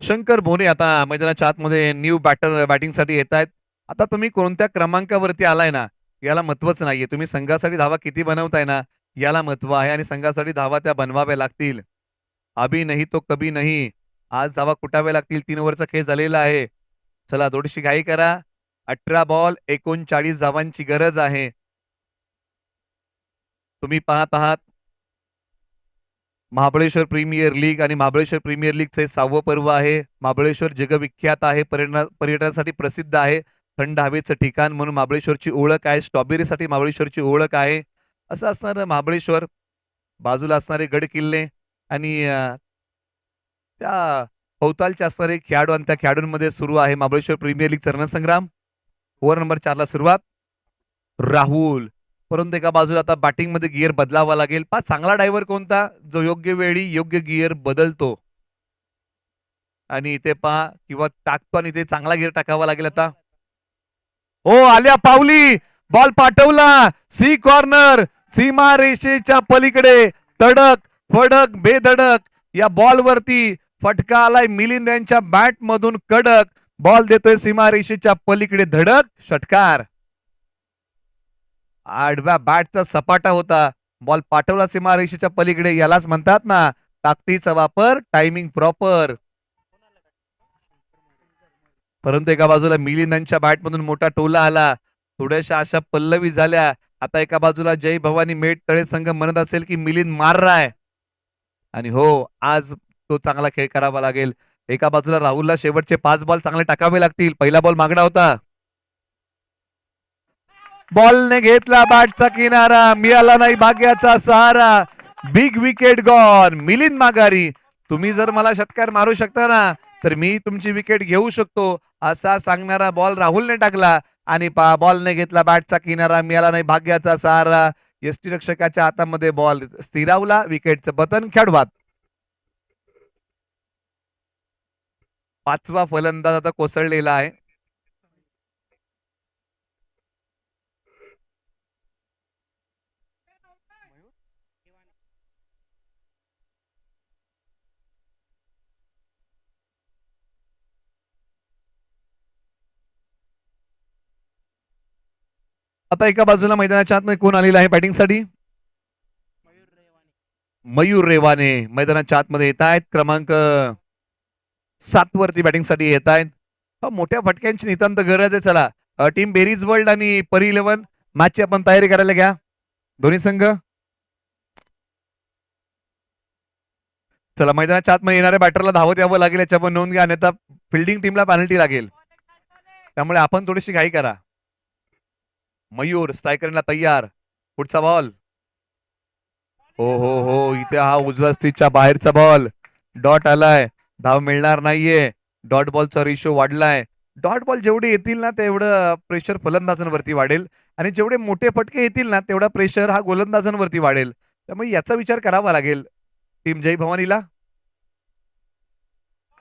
शंकर भोने आता मैदानाच्या आतमध्ये न्यू बॅटिंगसाठी येत आहेत. आता तुम्ही कोणत्या क्रमांकावरती आलाय ना याला महत्वच नाहीये, तुम्ही संघासाठी धावा किती बनवताय ना याला महत्व आहे. आणि संघासाठी धावा त्या बनवाव्या लागतील. अभी नाही तो कभी नाही. आज धावा कुटाव्या लागतील. 3 ओव्हरचा खेळ झालेला आहे. चला थोडीशी घाई करा. 18 बॉल 39 धावांची गरज आहे. तुम्ही पाहत आहात महाबळेश्वर प्रीमियर लीग आणि महाबळेश्वर प्रीमियर लीगचे 6वं पर्व आहे. महाबळेश्वर जगविख्यात आहे, पर्यटनासाठी प्रसिद्ध आहे. थंड हवेचं ठिकाण म्हणून महाबळेश्वरची ओळख आहे. स्ट्रॉबेरीसाठी महाबळेश्वरची ओळख आहे. असं असणारं महाबळेश्वर, बाजूला असणारे गड किल्ले आणि त्या भोवतालचे असणारे खेळाडू आणि त्या खेळाडूंमध्ये सुरू आहे महाबळेश्वर प्रीमियर लीगचा रणसंग्राम. ओव्हर नंबर 4ला सुरुवात. राहुल, परंतु एका बाजूला आता बॅटिंग मध्ये गिअर बदलावा लागेल. चांगला डायव्हर कोणता? जो योग्य वेळी योग्य गिअर बदलतो. आणि इथे पहा किंवा टाकतो आणि इथे चांगला गिअर टाकावा लागेल. आता हो आल्या पावली, बॉल पाठवला सी कॉर्नर, सीमा रेषेच्या पलीकडे. तडक फडक बेधडक या बॉल वरती फटका आलाय. मिलिंद यांच्या बॅट मधून कडक बॉल देतोय सीमा रेषेच्या पलीकडे. धडक षटकार. आडव्या बॅटचा सपाटा होता, बॉल पाठवला सीमा रेषेच्या पलीकडे. यालाच म्हणतात ना ताकदीचा वापर, टायमिंग प्रॉपर. परंतु एका बाजूला मिलिंदांच्या बॅटमधून मोठा टोला आला. थोड्याशा अशा पल्लवी झाल्या. आता एका बाजूला जय भवानी मेटतळे संघ म्हणत असेल की मिलिंद मार रहा है, आणि हो आज तो चांगला खेळ करावा लागेल. एका बाजूला राहुलला शेवटचे 5 बॉल चांगले टाकावे लागतील. पहिला बॉल मागणा होता. बॉलने घेतला बॅटचा किनारा, मिळाला नाही भाग्याचा सहारा. Big wicket gone. मिलिंद माघारी, तुम्ही जर मला षटकार मारू शकता ना तर मी तुमची विकेट घेऊ शकतो, असा सांगणारा बॉल राहुलने टाकला आणि बॉलने घेतला बॅटचा किनारा, मिळाला नाही भाग्याचा सहारा. यष्टीरक्षकाच्या हातामध्ये बॉल स्थिरावला. विकेटचं पतन खेळवात. 5वा फलंदाज आता कोसळलेला आहे. आता एका बाजूला मैदानाच्या आतमध्ये कोण आलेला आहे बॅटिंगसाठी? मयूर रेवाने मैदानाच्या आतमध्ये येत आहेत. क्रमांक 7 वरती बॅटिंगसाठी येत आहेत. मोठ्या फटक्यांची नितांत गरज आहे. चला टीम बेरीज वर्ल्ड आणि परी 11 मॅचची आपण तयारी करायला घ्या. दोन्ही संघ चला, मैदानाच्या आतमध्ये येणाऱ्या बॅटरला धावत यावं लागेल, याच्यावर नोंद घ्या, अन्यथा फिल्डिंग टीमला पेनल्टी लागेल. त्यामुळे आपण थोडीशी घाई करा. मयूर स्ट्रायकरला तयार. पुढचा बॉल. हो हो हो, इथे हा उजव्या स्टिचच्या बाहेरचा बॉल. डॉट आलाय, धाव मिळणार नाहीये. डॉट बॉलचा रेशो वाढलाय. डॉट बॉल जेवढे येतील ना तेवढं प्रेशर फलंदाजांवरती वाढेल आणि जेवढे मोठे फटके येतील ना तेवढा प्रेशर हा गोलंदाजांवरती वाढेल. त्यामुळे याचा विचार करावा लागेल टीम जय भवानीला.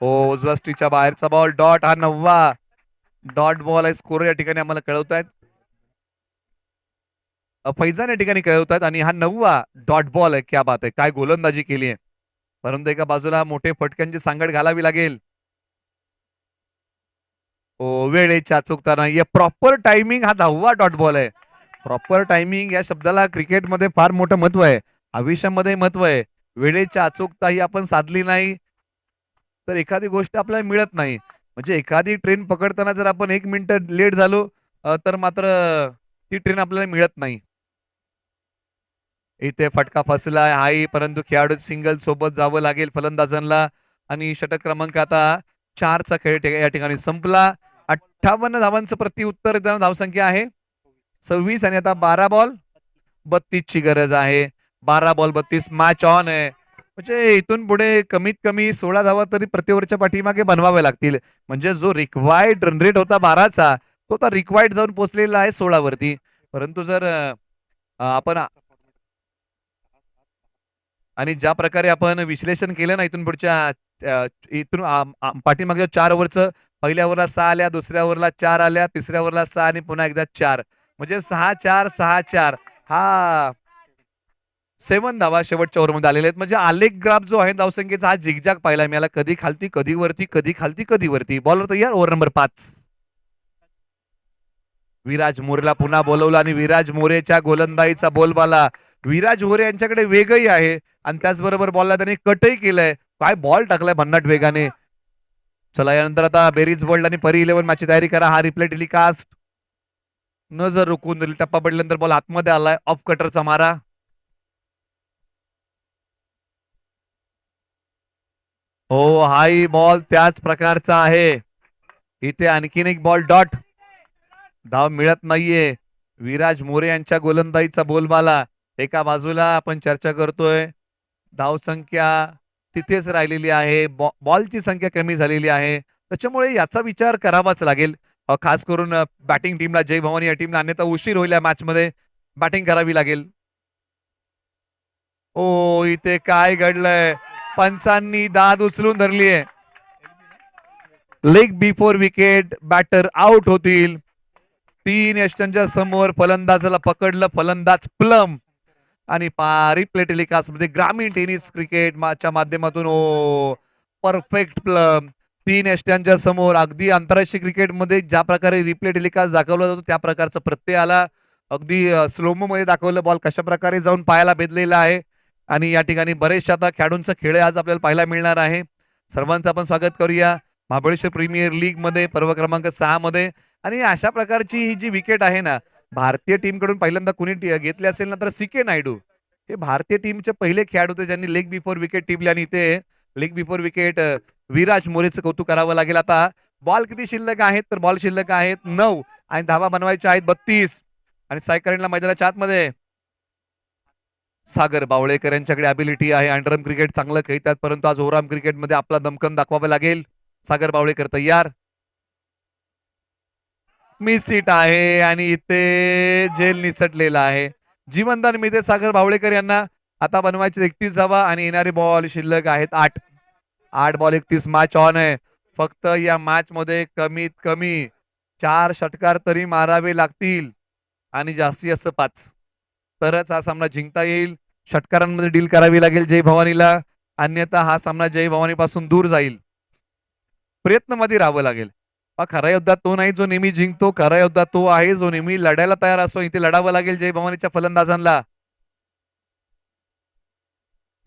हो, उजव्या स्टिचच्या बाहेरचा बॉल. डॉट, हा 9वा डॉट बॉल आहे. स्कोर या ठिकाणी आम्हाला कळवतायत. फैजान या ठिकाणी कळवतात आणि हा 9वा डॉट बॉल आहे. क्या बात आहे, काय गोलंदाजी केली आहे. परंतु एका बाजूला मोठे फटक्यांची सांगड घालावी लागेल. वेळेच्या चुकता नाहीये. प्रॉपर टायमिंग, हा 10वा डॉट बॉल आहे. प्रॉपर टायमिंग या शब्दाला क्रिकेटमध्ये फार मोठं महत्व आहे, आयुष्यामध्ये महत्व आहे. वेळेच्या अचूकता ही आपण साधली नाही तर एखादी गोष्ट आपल्याला मिळत नाही. म्हणजे एखादी ट्रेन पकडताना जर आपण 1 मिनिट लेट झालो तर मात्र ती ट्रेन आपल्याला मिळत नाही. इथे फटका फसलाय हाही, परंतु खेळाडू सिंगल सोबत जावं लागेल फलंदाजांना आणि षटक क्रमांक आता 4चा खेळ या ठिकाणी संपला. 58 धावांचं प्रत्युत्तर धावसंख्या आहे 26 आणि आता 12 बॉल 32 ची गरज आहे. 12 बॉल 32, मॅच ऑन आहे. म्हणजे इथून पुढे कमीत कमी 16 धावा तरी प्रति ओव्हरच्या पाठीमागे बनवावे लागतील. म्हणजे जो रिक्वायर्ड रन रेट होता 12चा तो आता रिक्वायर्ड जाऊन पोहोचलेला आहे 16 वरती. परंतु जर आपण आणि ज्या प्रकारे आपण विश्लेषण केलं ना इथून पुढच्या इथून पाठीमागच्या 4 ओव्हरचं, पहिल्या ओव्हरला 6 आल्या, दुसऱ्या ओव्हरला 4 आल्या, तिसऱ्या ओव्हरला 6 आणि पुन्हा एकदा 4, म्हणजे 6-4 6-4 हा 7 धावा शेवटच्या ओव्हरमध्ये आलेले आहेत. म्हणजे आलेख ग्राफ जो आहे धावसंख्येचा हा झिगझॅग पाहायला मिळाला. कधी खालती, कधी वरती, कधी खालती, कधी वरती. बॉलर तयार. Over number 5. विराज मोरेला पुन्हा बोलवलं आणि विराज मोरेच्या गोलंदाजीचा बोलबाला. विराज मोरे यांच्याकडे वेगही आहे आणि त्याचबरोबर बॉलला त्यांनी कटही केलंय. काय बॉल टाकलाय भन्नाट वेगाने. चला, यानंतर आता बेरीज वर्ल्ड आणि परी 11 मॅचची तयारी करा. हा रिप्ले टेलिकास्ट न जर रोखून दिली, टप्पा पडल्यानंतर बॉल आतमध्ये आलाय. ऑफ कटरचा मारा. हो, हाही बॉल त्याच प्रकारचा आहे. इथे आणखीन एक बॉल डॉट. धाव मिळत नाहीये. विराज मोरे यांच्या गोलंदाजीचा बोलबाला. एका बाजूला आपण चर्चा करतोय धावसंख्या तिथेच राहिलेली आहे, बॉलची संख्या कमी झालेली आहे. त्याच्यामुळे याचा विचार करावाच लागेल, खास करून बॅटिंग टीमला, जय भवानी या टीमला. अन्यथा उशीर होईल या मॅच मध्ये, बॅटिंग करावी लागेल. ओ, इथे काय घडलंय. पंचांनी दाद उचलून धरली आहे. Leg before wicket. Batter out होतील. 3 यष्टांच्या समोर फलंदाजाला पकडलं. फलंदाज प्लम आणि रिप्ले टेलिकास्ट मध्ये ग्रामीण टेनिस क्रिकेट च्या माध्यमातून परफेक्ट प्लम. 3 यष्ट्यांच्या समोर. अगदी आंतरराष्ट्रीय क्रिकेटमध्ये ज्या प्रकारे रिप्ले टेलिकास्ट दाखवला जातो त्या प्रकारचा प्रत्यय आला. अगदी स्लोमो मध्ये दाखवलं बॉल कशा प्रकारे जाऊन पायाला भेदलेला आहे. आणि या ठिकाणी बरेचशा आता खेळाडूंचा खेळ आज आपल्याला पाहायला मिळणार आहे. सर्वांचं आपण स्वागत करूया महाबळेश्वर प्रीमियर लीग मध्ये, पर्व क्रमांक 6 मध्ये. आणि अशा प्रकारची ही जी विकेट आहे ना, भारतीय टीम कडून पहिल्यांदा कुणी घेतली असेल ना तर CK नायडू हे भारतीय टीमचे पहिले खेळाडू होते ज्यांनी लेग बिफोर विकेट टिपली. आणि इथे लेग बिफोर विकेट विराज मोरेचं कौतुक करावं लागेल. आता बॉल किती शिल्लक आहेत तर बॉल शिल्लक आहेत 9 आणि धावा बनवायच्या आहेत 32 आणि सायकरेंटला मैदानाच्या आतमध्ये सागर बावळेकर यांच्याकडे अबिलिटी आहे. अंडरआर्म क्रिकेट चांगलं खेळतात परंतु आज ओव्हरआर्म क्रिकेटमध्ये आपला दमखम दाखवावा लागेल. सागर बावळेकर तयार. मिस इट आहे आणि इथे झेल निसटलेला आहे. जीवनदान मिळते सागर बावळेकर यांना. आता बनवायचे 31 धावा आणि येणारे बॉल शिल्लक आहेत 8 बॉल 31. मॅच ऑन आहे. फक्त या मॅच मध्ये कमीत कमी 4 षटकार तरी मारावे लागतील आणि जास्तीत जास्त 5 तरच हा सामना जिंकता येईल. षटकारांमध्ये डील करावी लागेल जय भवानीला, अन्यथा हा सामना जय भवानी पासून दूर जाईल. प्रयत्न मध्ये राहावं लागेल. खरा योद्धा तो नाही जो नेहमी जिंकतो, खरा योद्धा तो आहे जो नेहमी लढायला तयार असतो. इथे लढावं लागेल जय भवानीच्या फलंदाजांना.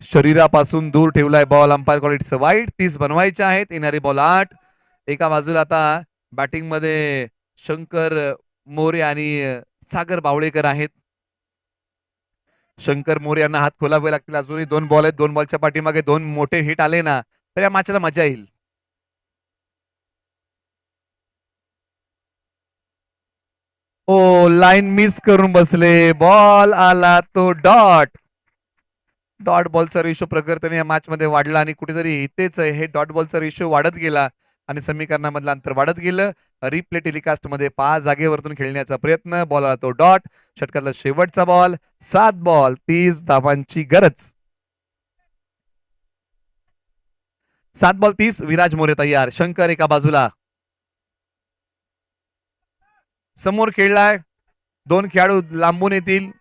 शरीरापासून दूर ठेवलाय बॉल. अंपायर क्वालिटीचं वाईट. 30 बनवायचे आहेत. येणारे बॉल 8. एका बाजूला आता बॅटिंग मध्ये शंकर मोरे आणि सागर बावळेकर आहेत. शंकर मोरे यांना हात खोलावे लागतील. अजूनही 2 बॉल आहेत. 2 बॉलच्या पाठीमागे 2 मोठे हिट आले ना तर या मॅचला मजा येईल. ओ लाईन मिस करून बसले. बॉल आला तो डॉट बॉलचा रेशो प्रखरतेने या मॅच मध्ये वाढला आणि कुठेतरी इथेच हे डॉट बॉलचा रेशो वाढत गेला आणि समीकरणामधलं अंतर वाढत गेलं. रिप्ले टेलिकास्ट मध्ये 5 जागेवरतून खेळण्याचा प्रयत्न. बॉल आला तो डॉट. षटकातला शेवटचा बॉल. 7 बॉल 30 धावांची गरज. 7 बॉल 30. विराज मोरे तयार. शंकर एका बाजूला. समोर खेळलाय. 2 खेळाडू लांबून येतील.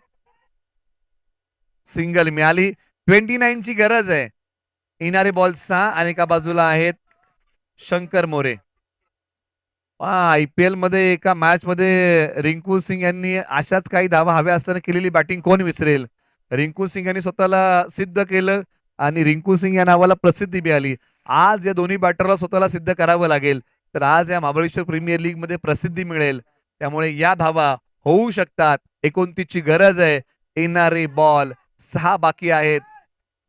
सिंगल मिळाली. 29 ची गरज आहे. येणारे बॉल 6 आणि एका बाजूला आहेत शंकर मोरे. IPL मध्ये एका मॅच मध्ये रिंकू सिंग यांनी अशाच काही धावा हव्या असताना केलेली बॅटिंग कोण विसरेल. रिंकू सिंग यांनी स्वतःला सिद्ध केलं आणि रिंकू सिंग या नावाला प्रसिद्धी मिळाली. आज या दोन्ही बॅटरला स्वतःला सिद्ध करावं लागेल तर आज या महाबळेश्वर प्रीमियर लीग मध्ये प्रसिद्धी मिळेल. त्यामुळे या धावा होऊ शकतात. 29 ची गरज आहे. येणारे बॉल 6 बाकी आहेत.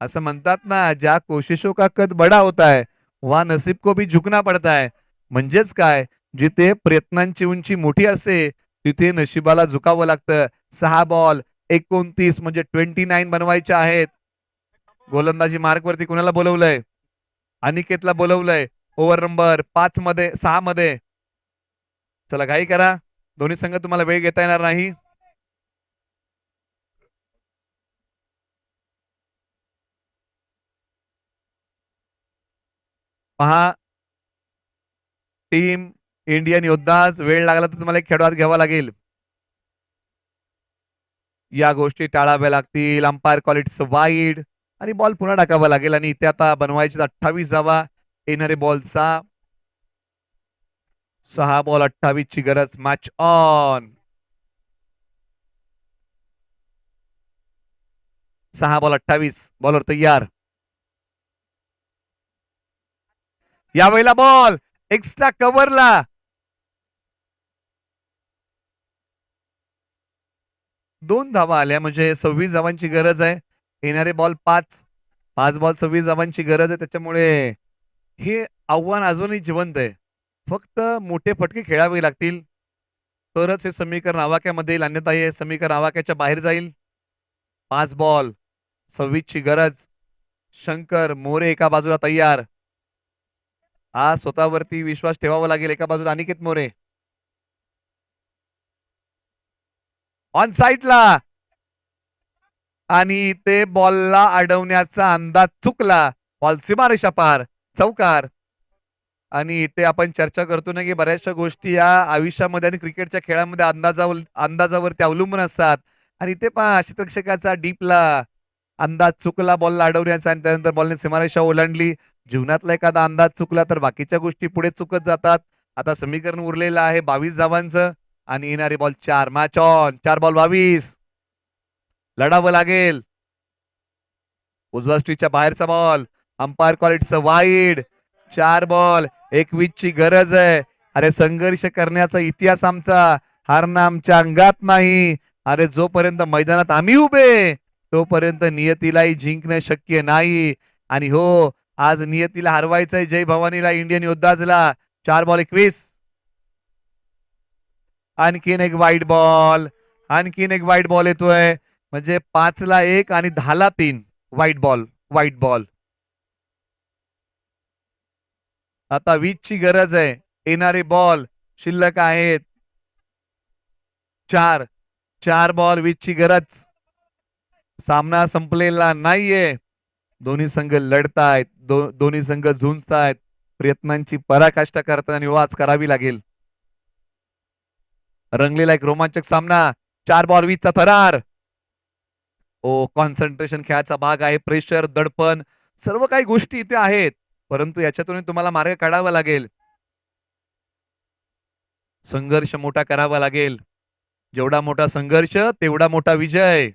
असं म्हणतात ना, ज्या कोशिशों का कद बडा होता है वहा नसीब को भी झुकना पडता है. म्हणजेच काय, जिथे प्रयत्नांची उंची मोठी असते तिथे नशिबाला झुकावं लागतं. 6 बॉल 29 म्हणजे 29 बनवायचे आहेत. गोलंदाजी मार्क वरती कुणाला बोलवलंय? अनिकेतला बोलवलंय. ओव्हर नंबर 5 मध्ये 6 मध्ये. चला घाई करा. दोन्ही संघ तुम्हाला वेळ घेता येणार नाही. पहा टीम इंडियन योद्धाच. वेळ लागला तर तुम्हाला एक खेळात घ्यावा लागेल. या गोष्टी टाळाव्या लागतील. अंपायर क्वालिटीचं वाईड आणि बॉल पुन्हा टाकावा लागेल आणि इथे आता बनवायचे 28 धावा. येणारे बॉल 6 बॉल 28 ची गरज. Match on. 6 बॉल 28. बॉलर तयार. यावेळेला बॉल एक्स्ट्रा कव्हरला. दोन धावा आल्या म्हणजे 26 धावांची गरज आहे. येणारे बॉल 5 बॉल 26 धावांची गरज आहे. त्याच्यामुळे हे आव्हान अजूनही जिवंत आहे. फक्त मोठे फटके खेळावे लागतील तरच हे समीकरण आवाक्यामध्ये येईल, अन्यथा हे समीकरण आवाक्याच्या बाहेर जाईल. 5 बॉल 26 ची गरज. शंकर मोरे एका बाजूला तयार. आज स्वतःवरती विश्वास ठेवावा लागेल. एका बाजूला अनिकेत मोरे ऑन साईडला आणि ते बॉलला अडवण्याचा अंदाज चुकला. बॉल सीमारेषा पार. चौकार. आणि इथे आपण चर्चा करतो ना की बऱ्याचशा गोष्टी या आयुष्यामध्ये आणि क्रिकेटच्या खेळामध्ये अंदाजावरती अवलंबून असतात. आणि इथे पहा क्षेत्ररक्षकाचा डीपला अंदाज चुकला बॉलला अडवण्याचा आणि त्यानंतर बॉलने सीमारेषा ओलांडली. जीवनातला एखादा अंदाज चुकला तर बाकीच्या गोष्टी पुढे चुकत जातात. आता समीकरण उरलेलं आहे 22 धावांचं आणि येणारे बॉल 4. Match on. 4 बॉल 22. लढावं लागेल. उजव्या स्ट्रीटच्या बाहेरचा बॉल. अंपायर क्वालिटीचं वाईड. 4 बॉल 21 ची गरज आहे. अरे संघर्ष करण्याचा इतिहास आमचा. हारणं आमच्या अंगात नाही. अरे जोपर्यंत मैदानात आम्ही उभे तोपर्यंत नियतीलाही जिंकणं शक्य नाही. आणि हो, आज नियतीला हरवायचंय जय भवानीला, इंडियन योद्धाजला. 4 बॉल 21. आणखीन एक वाईट बॉल, आणखीन एक वाईट बॉल येतोय. म्हणजे 5ला 1 आणि 10ला 3 वाईट बॉल, वाईट बॉल. आता 20ची गरज आहे. येणारे बॉल शिल्लक आहेत 4 बॉल 20ची गरज. सामना संपलेला नाहीये. दोन्ही संघ लढतायत, दोन्ही संघ झुंजतायत. प्रयत्नांची पराकाष्ठा करताना वाच करावी लागेल. रंगलेला एक रोमांचक सामना. 4 बॉल 20चा थरार. कॉन्सन्ट्रेशन खेळाचा भाग आहे. प्रेशर, दडपण, सर्व काही गोष्टी इथे आहेत, परंतु याच्यातून तुम्हाला मार्ग काढावा लागेल. संघर्ष मोठा करावा लागेल. जेवढा मोठा संघर्ष तेवढा मोठा विजय.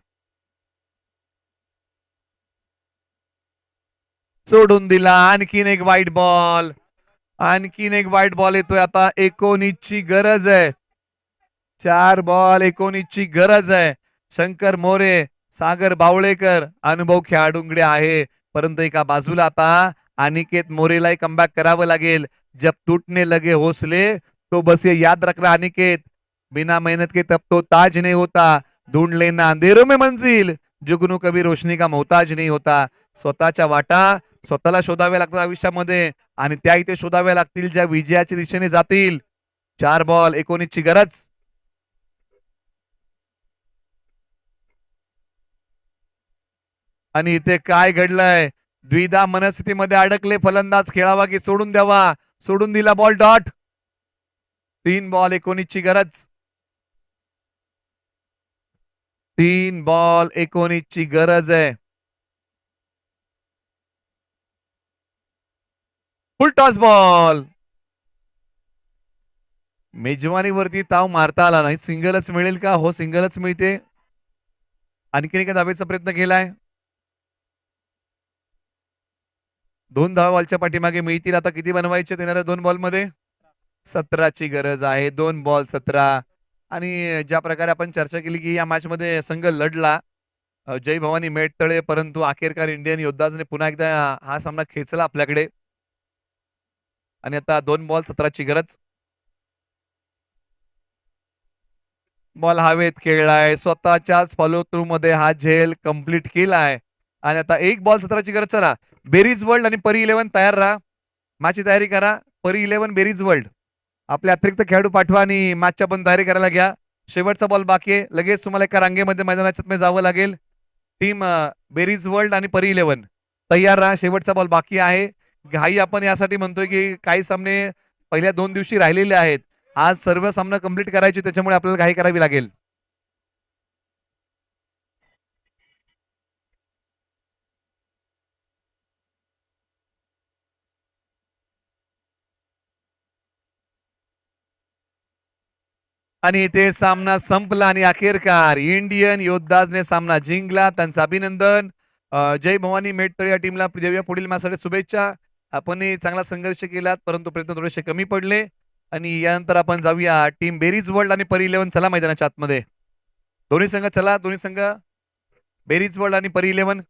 सोडून दिला. आणखीन एक वाईट बॉल, आणखीन एक वाईट बॉल येतोय. आता 19ची गरज आहे. 4 बॉल 19ची गरज आहे. शंकर मोरे, सागर बावळेकर अनुभव खेळाडूंकडे आहे, परंतु एका बाजूला आता अनिकेत मोरेलाही कमबॅक करावं लागेल. जब टूटने लगे हौसले तो बस ये याद रखना अनिकेत, बिना मेहनत के तब तो ताज नहीं होता. ढूंढ लेना अंधेरों में मंजिल, जुगनू कभी रोशनी का मोहताज नहीं होता. स्वतःच्या वाटा स्वतःला शोधाव्या लागतात आयुष्यामध्ये, आणि त्या इथे शोधाव्या लागतील ज्या विजयाच्या दिशेने जातील. 4 बॉल 19ची गरज. आणि इथे काय घडलंय? द्विधा मनस्थितीमध्ये अडकले फलंदाज. खेळावा की सोडून द्यावा? सोडून दिला बॉल. डॉट. 3 बॉल 19ची गरज. 3 बॉल 19ची गरज आहे. फुल टॉस बॉल. मेजवानीवरती ताव मारता आला नाही. सिंगलच मिळेल का? हो, सिंगलच मिळते. आणखीन एका धावेचा प्रयत्न केलाय. 2 धावा बॉलच्या पाठीमागे मिळतील. आता किती बनवायचे येणाऱ्या 2 बॉलमध्ये? 17ची गरज आहे. 2 बॉल 17. आणि ज्या प्रकारे आपण चर्चा केली की या मॅच मध्ये संघ लढला, जय भवानी मेटतळे, परंतु अखेरकार इंडियन योद्धाजने पुन्हा एकदा हा सामना खेचला आपल्याकडे. आणि आता 2 बॉल 17ची गरज. बॉल हवेत खेळलाय. स्वतःच्याच फॉलो थ्रू मध्ये हा झेल कंप्लीट केलाय. आणि आता 1 बॉल 17ची गरज. चला, बेरीज वर्ल्ड आणि परी 11 तयार राहा. मॅचची तयारी करा. परी 11 बेरीज वर्ल्ड आपले अतिरिक्त खेळाडू पाठवा आणि मॅचच्या पण तयारी करायला घ्या. शेवटचा बॉल बाकी आहे. लगेच तुम्हाला एका रांगेमध्ये मैदानाच्या जावं लागेल. टीम बेरीज वर्ल्ड आणि परी 11 तयार राहा. शेवटचा बॉल बाकी आहे. घाई आपण यासाठी म्हणतोय की काही सामने पहिल्या 2 दिवशी राहिलेले आहेत. आज सर्व सामने कंप्लीट करायचे, त्याच्यामुळे आपल्याला घाई करावी लागेल. आणि इथे सामना संपला आणि अखेरकार इंडियन योद्धाजने सामना जिंकला. त्यांचं अभिनंदन. जय भवानी मेटतळे या टीमला देऊया पुढील मॅचसाठी शुभेच्छा. आपण चांगला संघर्ष केलात, परंतु प्रयत्न थोडेसे कमी पडले. आणि यानंतर आपण जाऊया टीम बेरीज वर्ल्ड आणि परी 11. चला मैदानाच्या आतमध्ये दोन्ही संघ. चला दोन्ही संघ, बेरीज वर्ल्ड आणि परी 11.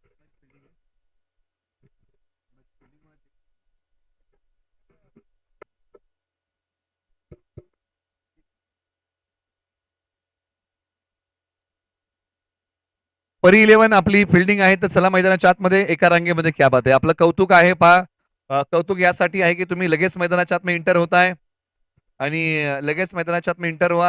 परी 11 आपली फिल्डिंग आहे. तर चला मैदानाच्या आतमध्ये एका रांगेमध्ये. क्या बात आहे. आपलं कौतुक आहे. पहा, कौतुक यासाठी आहे की तुम्ही लगेच मैदानाच्या आतमध्ये इंटर होताय आणि लगेच मैदानाच्या आतमध्ये इंटर व्हा.